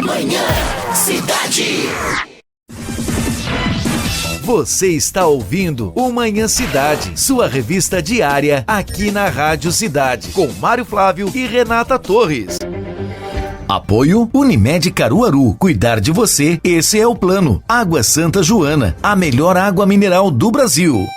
Manhã Cidade. Você está ouvindo o Manhã Cidade, sua revista diária aqui na Rádio Cidade, com Mário Flávio e Renata Torres. Apoio Unimed Caruaru. Cuidar de você, esse é o plano. Água Santa Joana, a melhor água mineral do Brasil.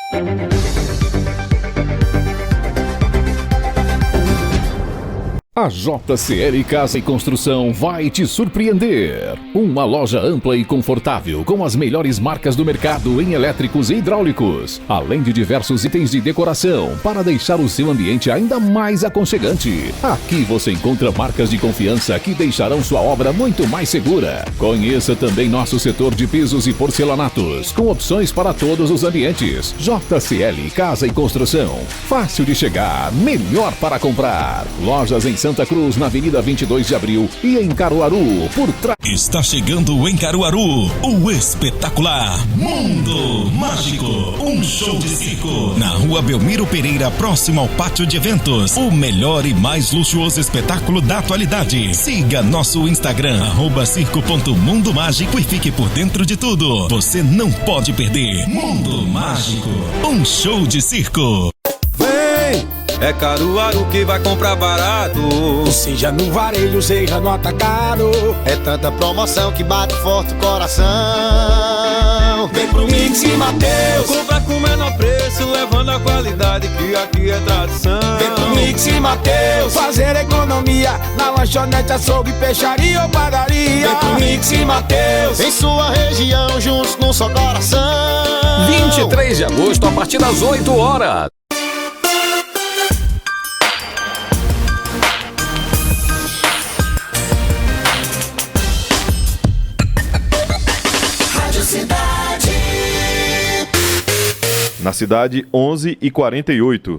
A JCL Casa e Construção vai te surpreender. Uma loja ampla e confortável com as melhores marcas do mercado em elétricos e hidráulicos, além de diversos itens de decoração para deixar o seu ambiente ainda mais aconchegante. Aqui você encontra marcas de confiança que deixarão sua obra muito mais segura. Conheça também nosso setor de pisos e porcelanatos, com opções para todos os ambientes. JCL Casa e Construção. Fácil de chegar, melhor para comprar. Lojas em Santa Cruz, na Avenida 22 de Abril e em Caruaru, por trás. Está chegando em Caruaru o espetacular Mundo Mágico, um show de circo na Rua Belmiro Pereira, próximo ao pátio de eventos. O melhor e mais luxuoso espetáculo da atualidade. Siga nosso Instagram @circo.mundomágico e fique por dentro de tudo. Você não pode perder. Mundo Mágico, um show de circo. Vem! É Caruaru que vai comprar barato. Seja no varejo, seja no atacado. É tanta promoção que bate forte o coração. Vem pro Mix e Mateus. Compra com o menor preço, levando a qualidade que aqui é tradição. Vem pro Mix e Mateus. Fazer economia na lanchonete, açougue, peixaria ou padaria. Vem pro Mix e Mateus. Em sua região, juntos num só coração. 23 de agosto, a partir das 8 horas. Na cidade, 11h48.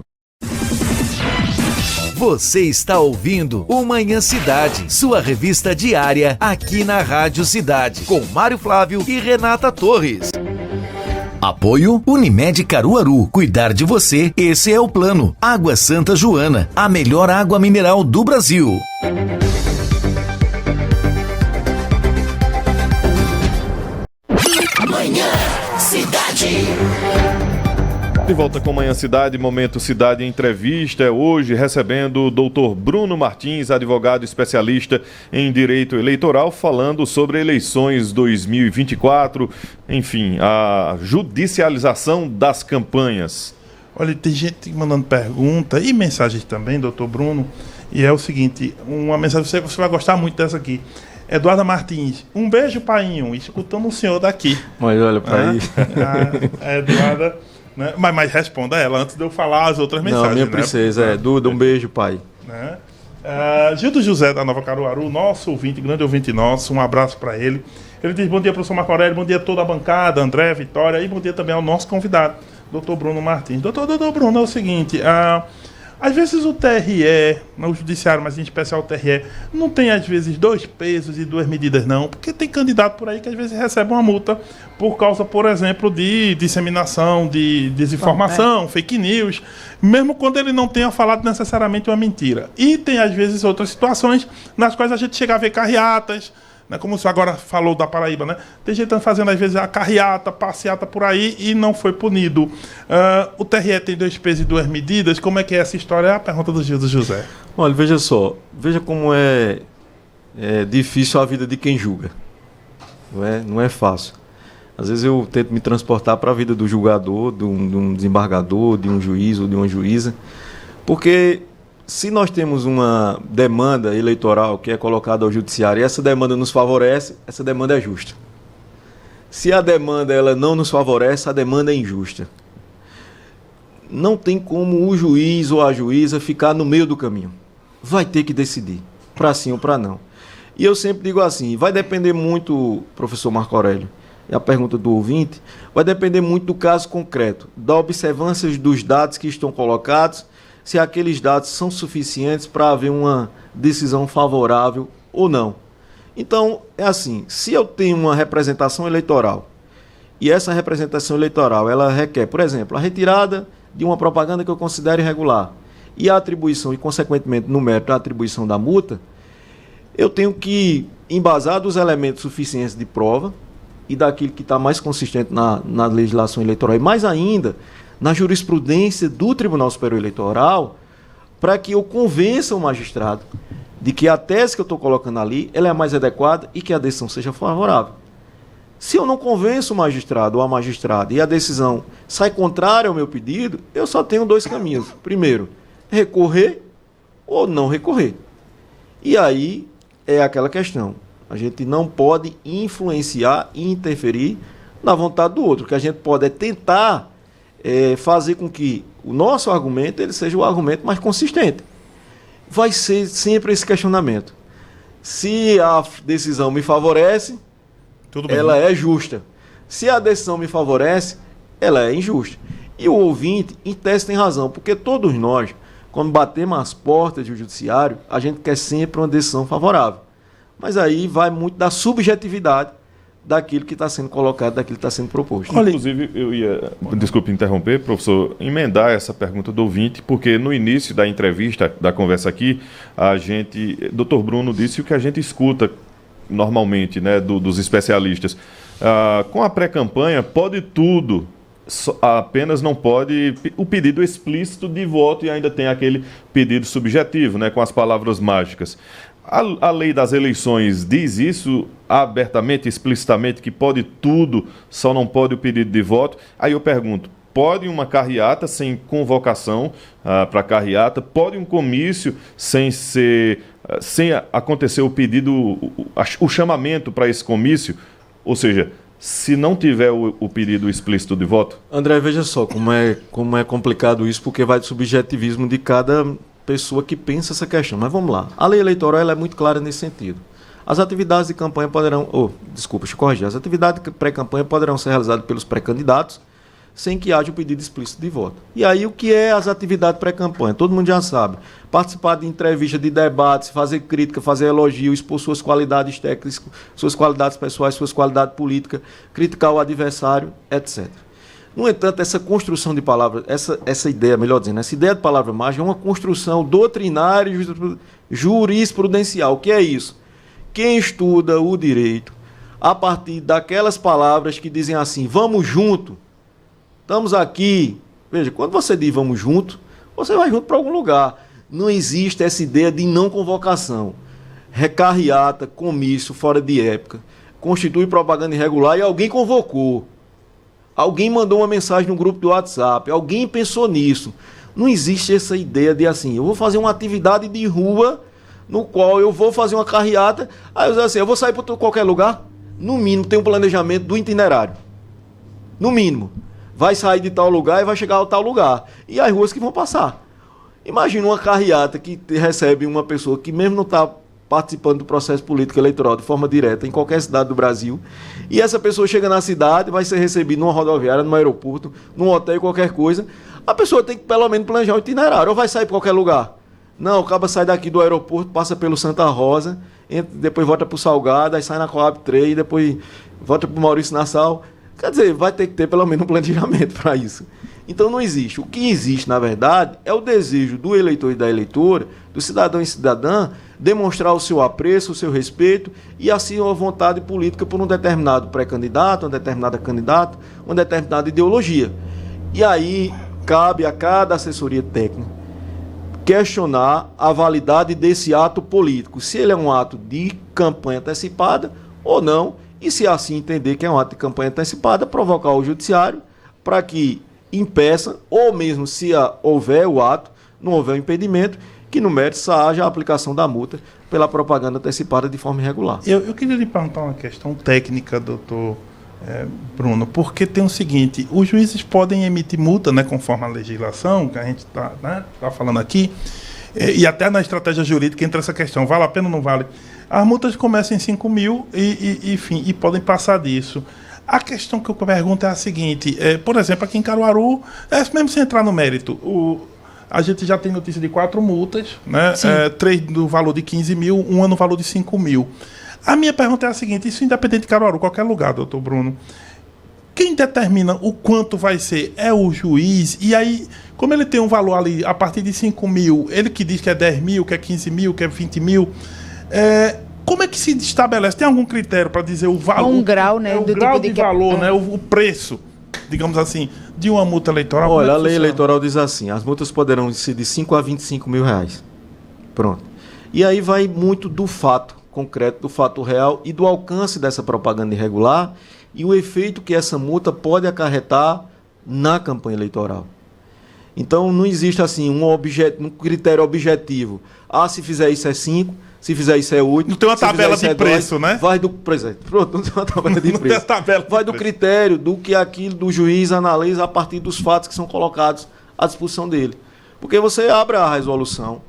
Você está ouvindo o Manhã Cidade, sua revista diária aqui na Rádio Cidade, com Mário Flávio e Renata Torres. Apoio Unimed Caruaru. Cuidar de você, esse é o plano. Água Santa Joana, a melhor água mineral do Brasil. Manhã Cidade. De volta com Manhã Cidade, Momento Cidade Entrevista, hoje recebendo o Dr. Bruno Martins, advogado especialista em Direito Eleitoral, falando sobre eleições 2024, enfim, a judicialização das campanhas. Olha, tem gente mandando pergunta e mensagens também, doutor Bruno, e é o seguinte, uma mensagem, você vai gostar muito dessa aqui. Eduarda Martins, um beijo, painho, escutando o senhor daqui. Mas olha para aí. A Eduarda... Né? Mas responda ela antes de eu falar as outras mensagens. Não, minha princesa, Duda, um beijo, pai. Né? Gildo José da Nova Caruaru, nosso ouvinte, grande ouvinte nosso, um abraço para ele. Ele diz: bom dia, professor Marco Aurélio, bom dia a toda a bancada, André, Vitória, e bom dia também ao nosso convidado, doutor Bruno Martins. Doutor Bruno, é o seguinte, às vezes o TRE, o judiciário, mas em especial o TRE, não tem às vezes 2 pesos e 2 medidas não, porque tem candidato por aí que às vezes recebe uma multa por causa, por exemplo, de disseminação, de desinformação, fake news, mesmo quando ele não tenha falado necessariamente uma mentira. E tem às vezes outras situações nas quais a gente chega a ver carreatas, né, como o senhor agora falou da Paraíba, né? Tem gente fazendo às vezes a carreata, passeata por aí e não foi punido. O TRE tem 2 pesos e 2 medidas. Como é que é essa história? É a pergunta do Gildo José. Olha, veja só. Veja como é difícil a vida de quem julga. Não é fácil. Às vezes eu tento me transportar para a vida do julgador, de um desembargador, de um juiz ou de uma juíza, porque se nós temos uma demanda eleitoral que é colocada ao judiciário e essa demanda nos favorece, essa demanda é justa. Se a demanda ela não nos favorece, a demanda é injusta. Não tem como o juiz ou a juíza ficar no meio do caminho. Vai ter que decidir, para sim ou para não. E eu sempre digo assim, vai depender muito, professor Marco Aurélio, e a pergunta do ouvinte, vai depender muito do caso concreto, da observância dos dados que estão colocados, se aqueles dados são suficientes para haver uma decisão favorável ou não. Então, é assim, se eu tenho uma representação eleitoral, e essa representação eleitoral, ela requer, por exemplo, a retirada de uma propaganda que eu considero irregular, e a atribuição, e consequentemente no mérito, a atribuição da multa, eu tenho que embasar dos elementos suficientes de prova, e daquilo que está mais consistente na legislação eleitoral, e mais ainda na jurisprudência do Tribunal Superior Eleitoral, para que eu convença o magistrado de que a tese que eu estou colocando ali ela é a mais adequada e que a decisão seja favorável. Se eu não convenço o magistrado ou a magistrada e a decisão sai contrária ao meu pedido, eu só tenho 2 caminhos. Primeiro, recorrer ou não recorrer. E aí é aquela questão. A gente não pode influenciar e interferir na vontade do outro. O que a gente pode é tentar fazer com que o nosso argumento ele seja o argumento mais consistente. Vai ser sempre esse questionamento. Se a decisão me favorece, ela é justa. Se a decisão me favorece, ela é injusta. E o ouvinte, em tese, tem razão, porque todos nós, quando batemos as portas do judiciário, a gente quer sempre uma decisão favorável. Mas aí vai muito da subjetividade daquilo que está sendo colocado, daquilo que está sendo proposto. Inclusive, eu ia, desculpe interromper, professor, emendar essa pergunta do ouvinte, porque no início da entrevista, da conversa aqui, Dr. Bruno disse o que a gente escuta normalmente, né, dos especialistas. Com a pré-campanha, pode tudo, apenas não pode o pedido explícito de voto e ainda tem aquele pedido subjetivo, né, com as palavras mágicas. A lei das eleições diz isso abertamente, explicitamente, que pode tudo, só não pode o pedido de voto. Aí eu pergunto, pode uma carreata sem convocação para carreata? Pode um comício sem acontecer o pedido, o chamamento para esse comício? Ou seja, se não tiver o pedido explícito de voto? André, veja só como é complicado isso, porque vai do subjetivismo de cada pessoa que pensa essa questão. Mas vamos lá. A lei eleitoral ela é muito clara nesse sentido. As atividades de campanha poderão... deixa eu corrigir. As atividades de pré-campanha poderão ser realizadas pelos pré-candidatos sem que haja o pedido explícito de voto. E aí o que é as atividades pré-campanha? Todo mundo já sabe. Participar de entrevistas, de debates, fazer crítica, fazer elogio, expor suas qualidades técnicas, suas qualidades pessoais, suas qualidades políticas, criticar o adversário, etc. No entanto, essa construção de palavras, essa ideia, melhor dizendo, essa ideia de palavra mágica é uma construção doutrinária e jurisprudencial. O que é isso? Quem estuda o direito, a partir daquelas palavras que dizem assim, vamos junto, estamos aqui. Veja, quando você diz vamos junto, você vai junto para algum lugar. Não existe essa ideia de não convocação. Recarreata, comício, fora de época, constitui propaganda irregular e alguém convocou. Alguém mandou uma mensagem no grupo do WhatsApp, alguém pensou nisso. Não existe essa ideia de assim, eu vou fazer uma atividade de rua no qual eu vou fazer uma carreata, aí eu digo assim, eu vou sair para qualquer lugar, no mínimo tem um planejamento do itinerário. No mínimo. Vai sair de tal lugar e vai chegar a tal lugar. E as ruas que vão passar. Imagina uma carreata que recebe uma pessoa que mesmo não está participando do processo político eleitoral de forma direta em qualquer cidade do Brasil, e essa pessoa chega na cidade, vai ser recebida numa rodoviária, num aeroporto, num hotel, qualquer coisa, a pessoa tem que pelo menos planejar o itinerário, ou vai sair para qualquer lugar. Não, o cara sai daqui do aeroporto, passa pelo Santa Rosa, depois volta para o Salgado, aí sai na Coab 3, depois volta para o Maurício Nassau. Quer dizer, vai ter que ter pelo menos um planejamento para isso. Então não existe. O que existe, na verdade, é o desejo do eleitor e da eleitora, do cidadão e cidadã, demonstrar o seu apreço, o seu respeito e assim a vontade política por um determinado pré-candidato, uma determinada candidata, uma determinada ideologia. E aí cabe a cada assessoria técnica questionar a validade desse ato político, se ele é um ato de campanha antecipada ou não, e se assim entender que é um ato de campanha antecipada, provocar o judiciário para que impeça, ou mesmo se houver o ato, não houver o impedimento, que no mérito só haja a aplicação da multa pela propaganda antecipada de forma irregular. Eu queria lhe perguntar uma questão técnica, doutor Bruno, porque tem o seguinte, os juízes podem emitir multa, né, conforme a legislação, que a gente está falando aqui, e até na estratégia jurídica entra essa questão, vale a pena ou não vale? As multas começam em 5 mil e podem passar disso. A questão que eu pergunto é a seguinte, por exemplo, aqui em Caruaru, mesmo sem entrar no mérito, a gente já tem notícia de 4 multas, né? 3 no valor de 15 mil, uma no valor de 5 mil. A minha pergunta é a seguinte, isso independente de Caruaru, qualquer lugar, doutor Bruno, quem determina o quanto vai ser é o juiz, e aí, como ele tem um valor ali a partir de 5 mil, ele que diz que é 10 mil, que é 15 mil, que é 20 mil, Como é que se estabelece? Tem algum critério para dizer o valor? Um grau, né? O do grau tipo de valor, né? O preço, digamos assim, de uma multa eleitoral. Olha, a lei eleitoral diz assim, as multas poderão ser de 5 a 25 mil reais. Pronto. E aí vai muito do fato concreto, do fato real e do alcance dessa propaganda irregular e o efeito que essa multa pode acarretar na campanha eleitoral. Então não existe assim um critério objetivo. Se fizer isso é 5, se fizer isso é 8. Não tem uma tabela de preço, né? Vai do, por exemplo, pronto, não tem uma tabela de preço. Vai do critério do que aquilo do juiz analisa a partir dos fatos que são colocados à disposição dele. Porque você abre a resolução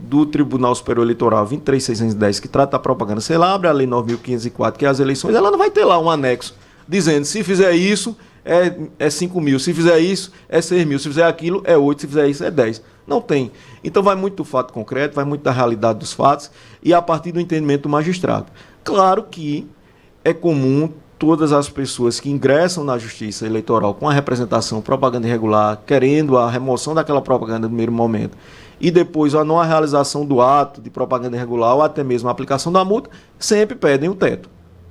do Tribunal Superior Eleitoral 23.610, que trata a propaganda, você lá abre a Lei 9.504, que é as eleições, ela não vai ter lá um anexo dizendo, se fizer isso, é 5 mil, se fizer isso, é 6 mil, se fizer aquilo, é 8, se fizer isso, é 10. Não tem. Então vai muito do fato concreto, vai muito da realidade dos fatos e a partir do entendimento do magistrado. Claro que é comum todas as pessoas que ingressam na Justiça Eleitoral com a representação propaganda irregular, querendo a remoção daquela propaganda no primeiro momento, e depois a não realização do ato de propaganda irregular ou até mesmo a aplicação da multa, sempre pedem o teto,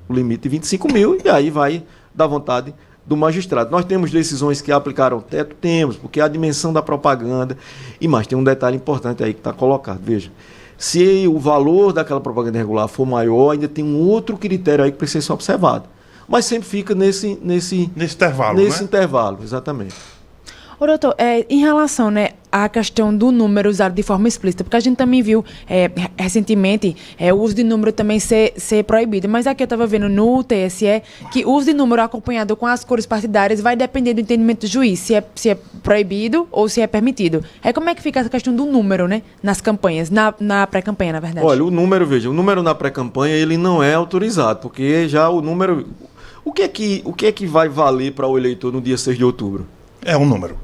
o limite de 25 mil, e aí vai da vontade do magistrado. Nós temos decisões que aplicaram o teto? Temos, porque é a dimensão da propaganda, e mais, tem um detalhe importante aí que está colocado, veja, se o valor daquela propaganda irregular for maior, ainda tem um outro critério aí que precisa ser observado, mas sempre fica nesse intervalo, né? Intervalo, exatamente. Ô, doutor, em relação, né, à questão do número usado de forma explícita, porque a gente também viu recentemente o uso de número também ser proibido, mas aqui eu estava vendo no TSE que o uso de número acompanhado com as cores partidárias vai depender do entendimento do juiz, se é proibido ou se é permitido. Como é que fica essa questão do número, né, nas campanhas, na pré-campanha, na verdade? Olha, o número na pré-campanha ele não é autorizado, porque já o número... O que é que vai valer para o eleitor no dia 6 de outubro? É um número.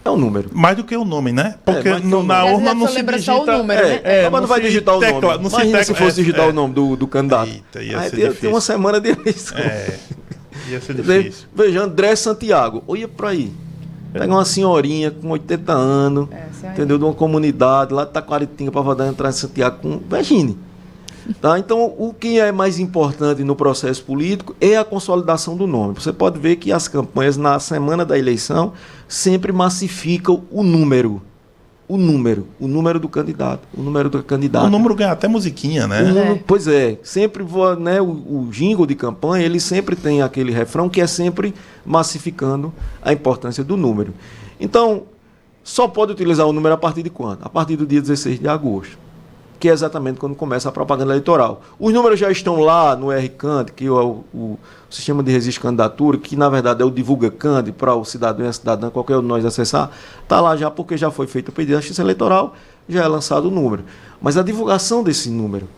É um número. Mais do que o nome, né? Porque na urna não se digita... só o número, né? Mas não vai digitar o nome. Imagina se fosse digitar o nome do candidato. Ia ser difícil. Tem uma semana de eleição. Ia ser difícil. Veja, André Santiago. Olha por aí. Pega uma senhorinha com 80 anos, entendeu? De uma comunidade, lá de Taquaritinga, para votar entrar em Santiago com... Imagine. Tá? Então, o que é mais importante no processo político é a consolidação do nome. Você pode ver que as campanhas, na semana da eleição, sempre massificam o número do candidato. O número ganha até musiquinha, né? Pois é. Sempre, né, o jingle de campanha, ele sempre tem aquele refrão que é sempre massificando a importância do número. Então, só pode utilizar o número a partir de quando? A partir do dia 16 de agosto. Que é exatamente quando começa a propaganda eleitoral. Os números já estão lá no RCAND, que é o Sistema de Registro de Candidatura, que na verdade é o Divulga Cand para o cidadão e a cidadã, qualquer um de nós acessar, está lá já porque já foi feito o pedido da Justiça Eleitoral, já é lançado o número. Mas a divulgação desse número,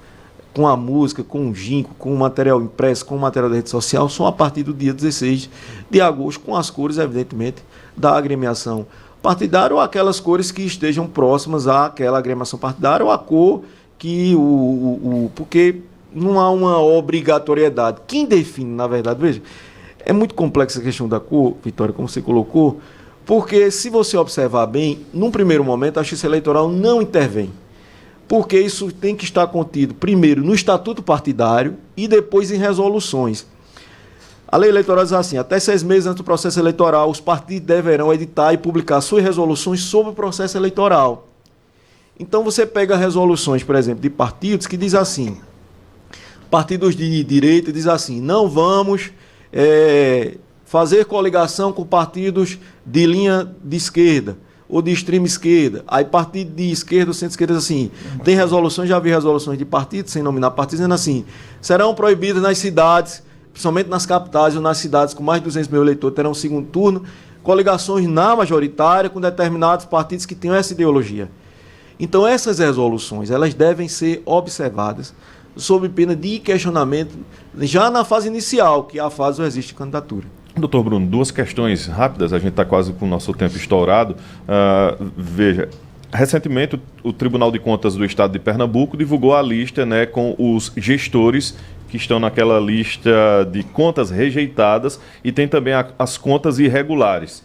com a música, com o jingle, com o material impresso, com o material da rede social, só a partir do dia 16 de agosto, com as cores, evidentemente, da agremiação partidária ou aquelas cores que estejam próximas àquela agremiação partidária ou a cor que porque não há uma obrigatoriedade. Quem define, na verdade, veja, é muito complexa a questão da cor, Vitória, como você colocou, porque se você observar bem, num primeiro momento a Justiça Eleitoral não intervém, porque isso tem que estar contido primeiro no Estatuto Partidário e depois em resoluções. A lei eleitoral diz assim, até 6 meses antes do processo eleitoral, os partidos deverão editar e publicar suas resoluções sobre o processo eleitoral. Então você pega resoluções, por exemplo, de partidos que diz assim, partidos de direita diz assim, não vamos fazer coligação com partidos de linha de esquerda ou de extrema esquerda. Aí partido de esquerda ou centro-esquerda diz assim, tem resoluções, já vi resoluções de partidos, sem nominar partidos, dizendo assim, serão proibidas nas cidades, principalmente nas capitais ou nas cidades com mais de 200 mil eleitores, terão segundo turno, coligações na majoritária com determinados partidos que tenham essa ideologia. Então, essas resoluções, elas devem ser observadas sob pena de questionamento já na fase inicial, que é a fase do registro de candidatura. Doutor Bruno, 2 questões rápidas, a gente está quase com o nosso tempo estourado. Veja, recentemente o Tribunal de Contas do Estado de Pernambuco divulgou a lista, né, com os gestores que estão naquela lista de contas rejeitadas e tem também as contas irregulares.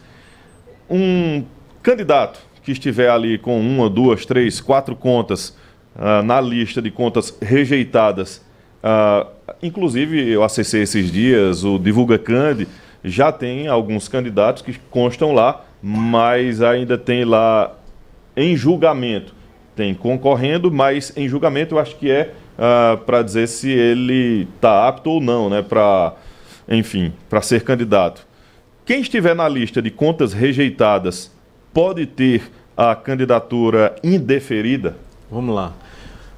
Um candidato que estiver ali com 1, 2, 3, 4 contas na lista de contas rejeitadas, inclusive eu acessei esses dias, o Divulga Cande, já tem alguns candidatos que constam lá, mas ainda tem lá em julgamento. Tem concorrendo, mas em julgamento eu acho que é para dizer se ele está apto ou não, né, para ser candidato. Quem estiver na lista de contas rejeitadas pode ter a candidatura indeferida? Vamos lá.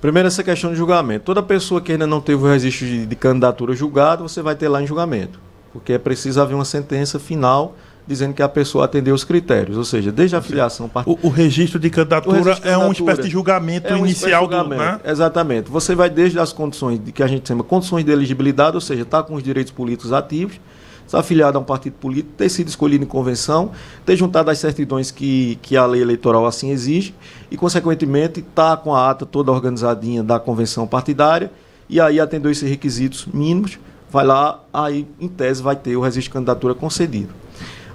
Primeiro, essa questão de julgamento. Toda pessoa que ainda não teve o registro de candidatura julgado, você vai ter lá em julgamento. Porque é preciso haver uma sentença final dizendo que a pessoa atendeu os critérios. Ou seja, desde a filiação... O registro de candidatura é uma espécie de julgamento inicial do... Né? Exatamente. Você vai desde as condições que a gente chama condições de elegibilidade, ou seja, está com os direitos políticos ativos, está afiliado a um partido político, ter sido escolhido em convenção, ter juntado as certidões que a lei eleitoral assim exige e, consequentemente, está com a ata toda organizadinha da convenção partidária e aí atendeu esses requisitos mínimos, vai lá, aí, em tese, vai ter o registro de candidatura concedido.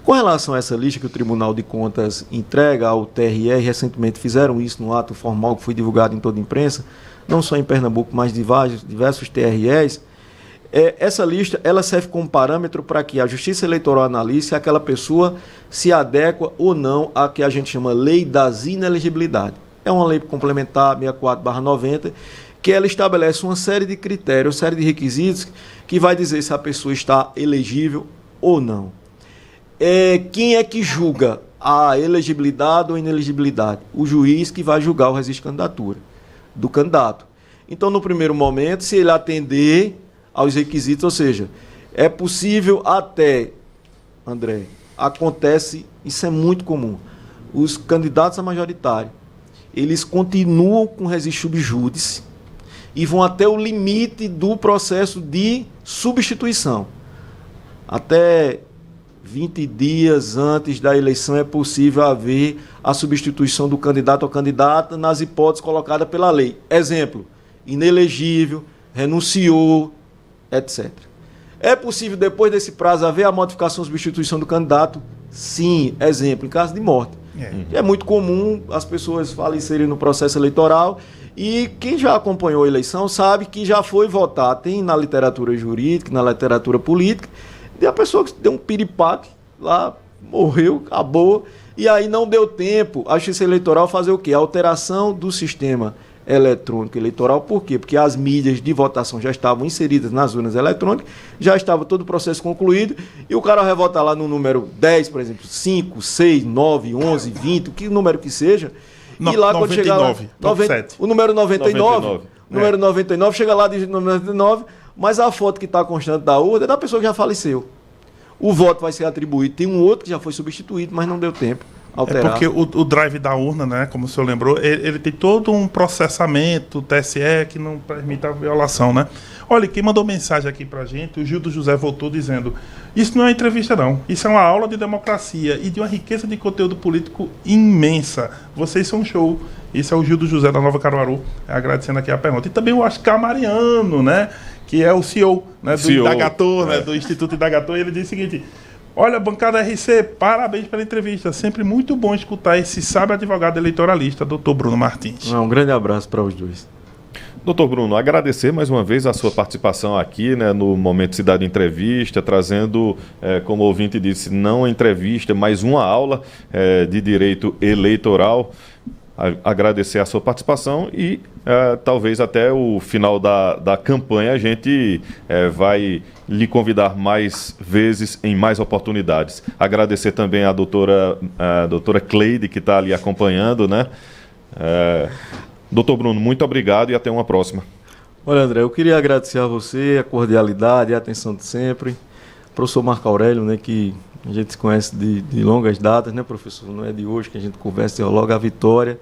Com relação a essa lista que o Tribunal de Contas entrega ao TRE, recentemente fizeram isso no ato formal que foi divulgado em toda a imprensa, não só em Pernambuco, mas diversos TREs, essa lista ela serve como parâmetro para que a Justiça Eleitoral analise se aquela pessoa se adequa ou não à que a gente chama Lei das Inelegibilidades. É uma lei complementar 64/90, que ela estabelece uma série de critérios, uma série de requisitos que vai dizer se a pessoa está elegível ou não. Quem é que julga a elegibilidade ou inelegibilidade? O juiz que vai julgar o registro de candidatura do candidato. Então, no primeiro momento, se ele atender aos requisitos, ou seja, é possível até, André, acontece, isso é muito comum, os candidatos a majoritário, eles continuam com registro subjúdice e vão até o limite do processo de substituição. Até 20 dias antes da eleição é possível haver a substituição do candidato ou candidata nas hipóteses colocadas pela lei. Exemplo, inelegível, renunciou, etc. É possível, depois desse prazo, haver a modificação ou substituição do candidato? Sim. Exemplo, em caso de morte. É muito comum as pessoas falecerem no processo eleitoral e quem já acompanhou a eleição sabe que já foi votar. Tem na literatura jurídica, na literatura política, e a pessoa que deu um piripaque lá, morreu, acabou, e aí não deu tempo a Justiça Eleitoral fazer o quê? A alteração do sistema eletrônico eleitoral. Por quê? Porque as mídias de votação já estavam inseridas nas urnas eletrônicas, já estava todo o processo concluído, e o cara vai votar lá no número 10, por exemplo, 5, 6, 9, 11, 20, que número que seja, e lá 99, quando chegar lá, o número 99, número 99, chega lá de número 99, mas a foto que está constante da urna é da pessoa que já faleceu. O voto vai ser atribuído, tem um outro que já foi substituído, mas não deu tempo. Alterar. É porque o drive da urna, né, como o senhor lembrou, ele tem todo um processamento, TSE, que não permite a violação, né? Olha, quem mandou mensagem aqui pra gente, o Gildo José voltou dizendo: isso não é entrevista não, isso é uma aula de democracia e de uma riqueza de conteúdo político imensa. Vocês são um show. Isso é o Gildo José da Nova Caruaru, agradecendo aqui a pergunta. E também o Oscar Mariano, né, que é o CEO, né, do Indagator, né, do Instituto Indagator, e ele diz o seguinte: olha, bancada RC, parabéns pela entrevista. Sempre muito bom escutar esse sábio advogado eleitoralista, Dr. Bruno Martins. Um grande abraço para os dois. Doutor Bruno, agradecer mais uma vez a sua participação aqui, né, no Momento Cidade Entrevista, trazendo, como o ouvinte disse, não a entrevista, mas uma aula de direito eleitoral. Agradecer a sua participação e talvez até o final da campanha a gente vai lhe convidar mais vezes em mais oportunidades. Agradecer também a doutora Cleide, que está ali acompanhando, né? Doutor Bruno, muito obrigado e até uma próxima. Olha, André, eu queria agradecer a você a cordialidade e a atenção de sempre. Professor Marco Aurélio, né, que a gente se conhece de longas datas, né, professor? Não é de hoje que a gente conversa, dialoga. A Vitória,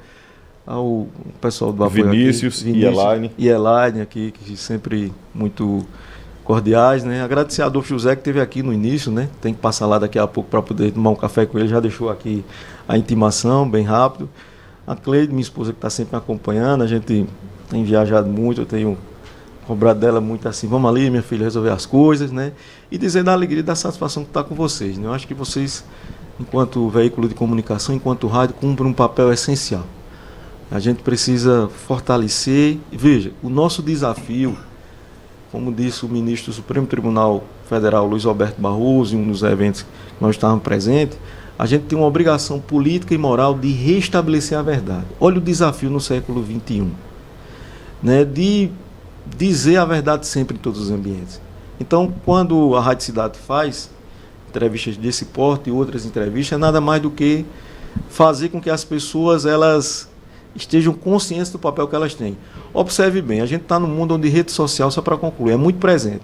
ao pessoal do apoio Vinícius e Elaine aqui, que sempre muito cordiais, né? Agradecer a Adolfo José, que esteve aqui no início, né? Tem que passar lá daqui a pouco para poder tomar um café com ele, já deixou aqui a intimação, bem rápido. A Cleide, minha esposa, que está sempre me acompanhando, a gente tem viajado muito, eu tenho cobrado dela muito assim: vamos ali, minha filha, resolver as coisas, né? E dizer da alegria e da satisfação que está com vocês, né? Eu acho que vocês, enquanto veículo de comunicação, enquanto rádio, cumprem um papel essencial. A gente precisa fortalecer. Veja, o nosso desafio, como disse o ministro do Supremo Tribunal Federal, Luiz Roberto Barroso, em um dos eventos que nós estávamos presentes, a gente tem uma obrigação política e moral de restabelecer a verdade. Olha o desafio no século XXI, né, de dizer a verdade sempre em todos os ambientes. Então, quando a Rádio Cidade faz entrevistas desse porte e outras entrevistas, é nada mais do que fazer com que as pessoas elas estejam conscientes do papel que elas têm. Observe bem, a gente está num mundo onde rede social, só para concluir, é muito presente.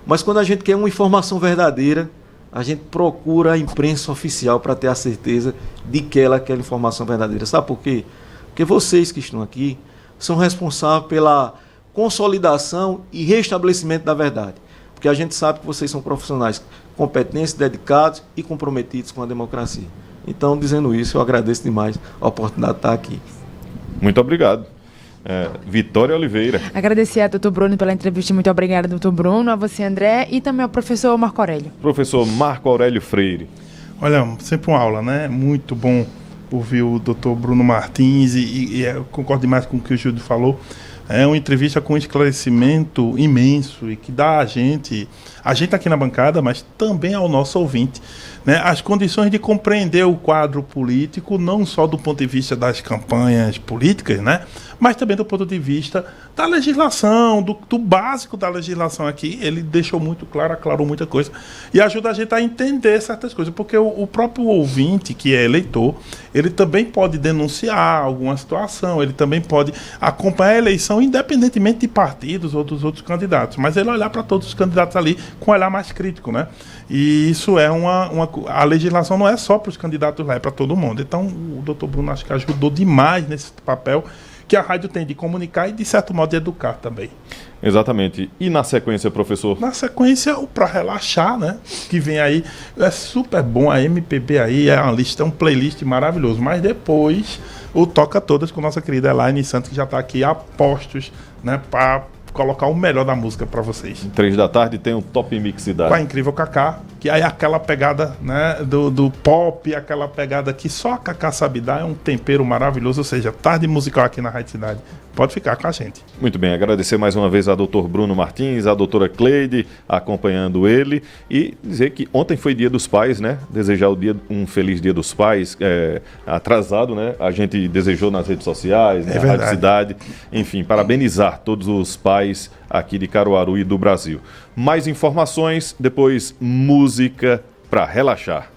Mas quando a gente quer uma informação verdadeira, a gente procura a imprensa oficial para ter a certeza de que ela quer informação verdadeira. Sabe por quê? Porque vocês que estão aqui são responsáveis pela consolidação e restabelecimento da verdade. Porque a gente sabe que vocês são profissionais competentes, dedicados e comprometidos com a democracia. Então, dizendo isso, eu agradeço demais a oportunidade de estar aqui. Muito obrigado. Vitória Oliveira. Agradecer a doutor Bruno pela entrevista. Muito obrigada, doutor Bruno, a você, André, e também ao professor Marco Aurélio. Professor Marco Aurélio Freire. Olha, sempre uma aula, né? Muito bom ouvir o doutor Bruno Martins e eu concordo demais com o que o Júlio falou. É uma entrevista com um esclarecimento imenso e que dá a gente aqui na bancada, mas também ao nosso ouvinte, né, as condições de compreender o quadro político, não só do ponto de vista das campanhas políticas, né, mas também do ponto de vista da legislação, do básico da legislação aqui. Ele deixou muito claro, aclarou muita coisa e ajuda a gente a entender certas coisas, porque o próprio ouvinte, que é eleitor, ele também pode denunciar alguma situação, ele também pode acompanhar a eleição independentemente de partidos ou dos outros candidatos, mas ele olhar para todos os candidatos ali com um olhar mais crítico, né? E isso é a legislação não é só para os candidatos lá, é para todo mundo. Então o doutor Bruno acho que ajudou demais nesse papel que a rádio tem de comunicar e de certo modo de educar também. Exatamente. E na sequência, professor? Na sequência, o Pra Relaxar, né? Que vem aí, é super bom, a MPB aí é uma lista, é um playlist maravilhoso, mas depois o Toca Todas com nossa querida Elaine Santos, que já está aqui a postos, né, para colocar o melhor da música para vocês. 3 da tarde tem um Top Mix Cidade. Com a Incrível Cacá, que aí aquela pegada, né, do pop, aquela pegada que só a Cacá sabe dar, é um tempero maravilhoso, ou seja, tarde musical aqui na Rádio Cidade. Pode ficar com a gente. Muito bem, agradecer mais uma vez a doutor Bruno Martins, a doutora Cleide, acompanhando ele, e dizer que ontem foi Dia dos Pais, né? Desejar um feliz Dia dos Pais, atrasado, né? A gente desejou nas redes sociais, na Rádio Cidade, enfim, parabenizar todos os pais aqui de Caruaru e do Brasil. Mais informações, depois música para relaxar.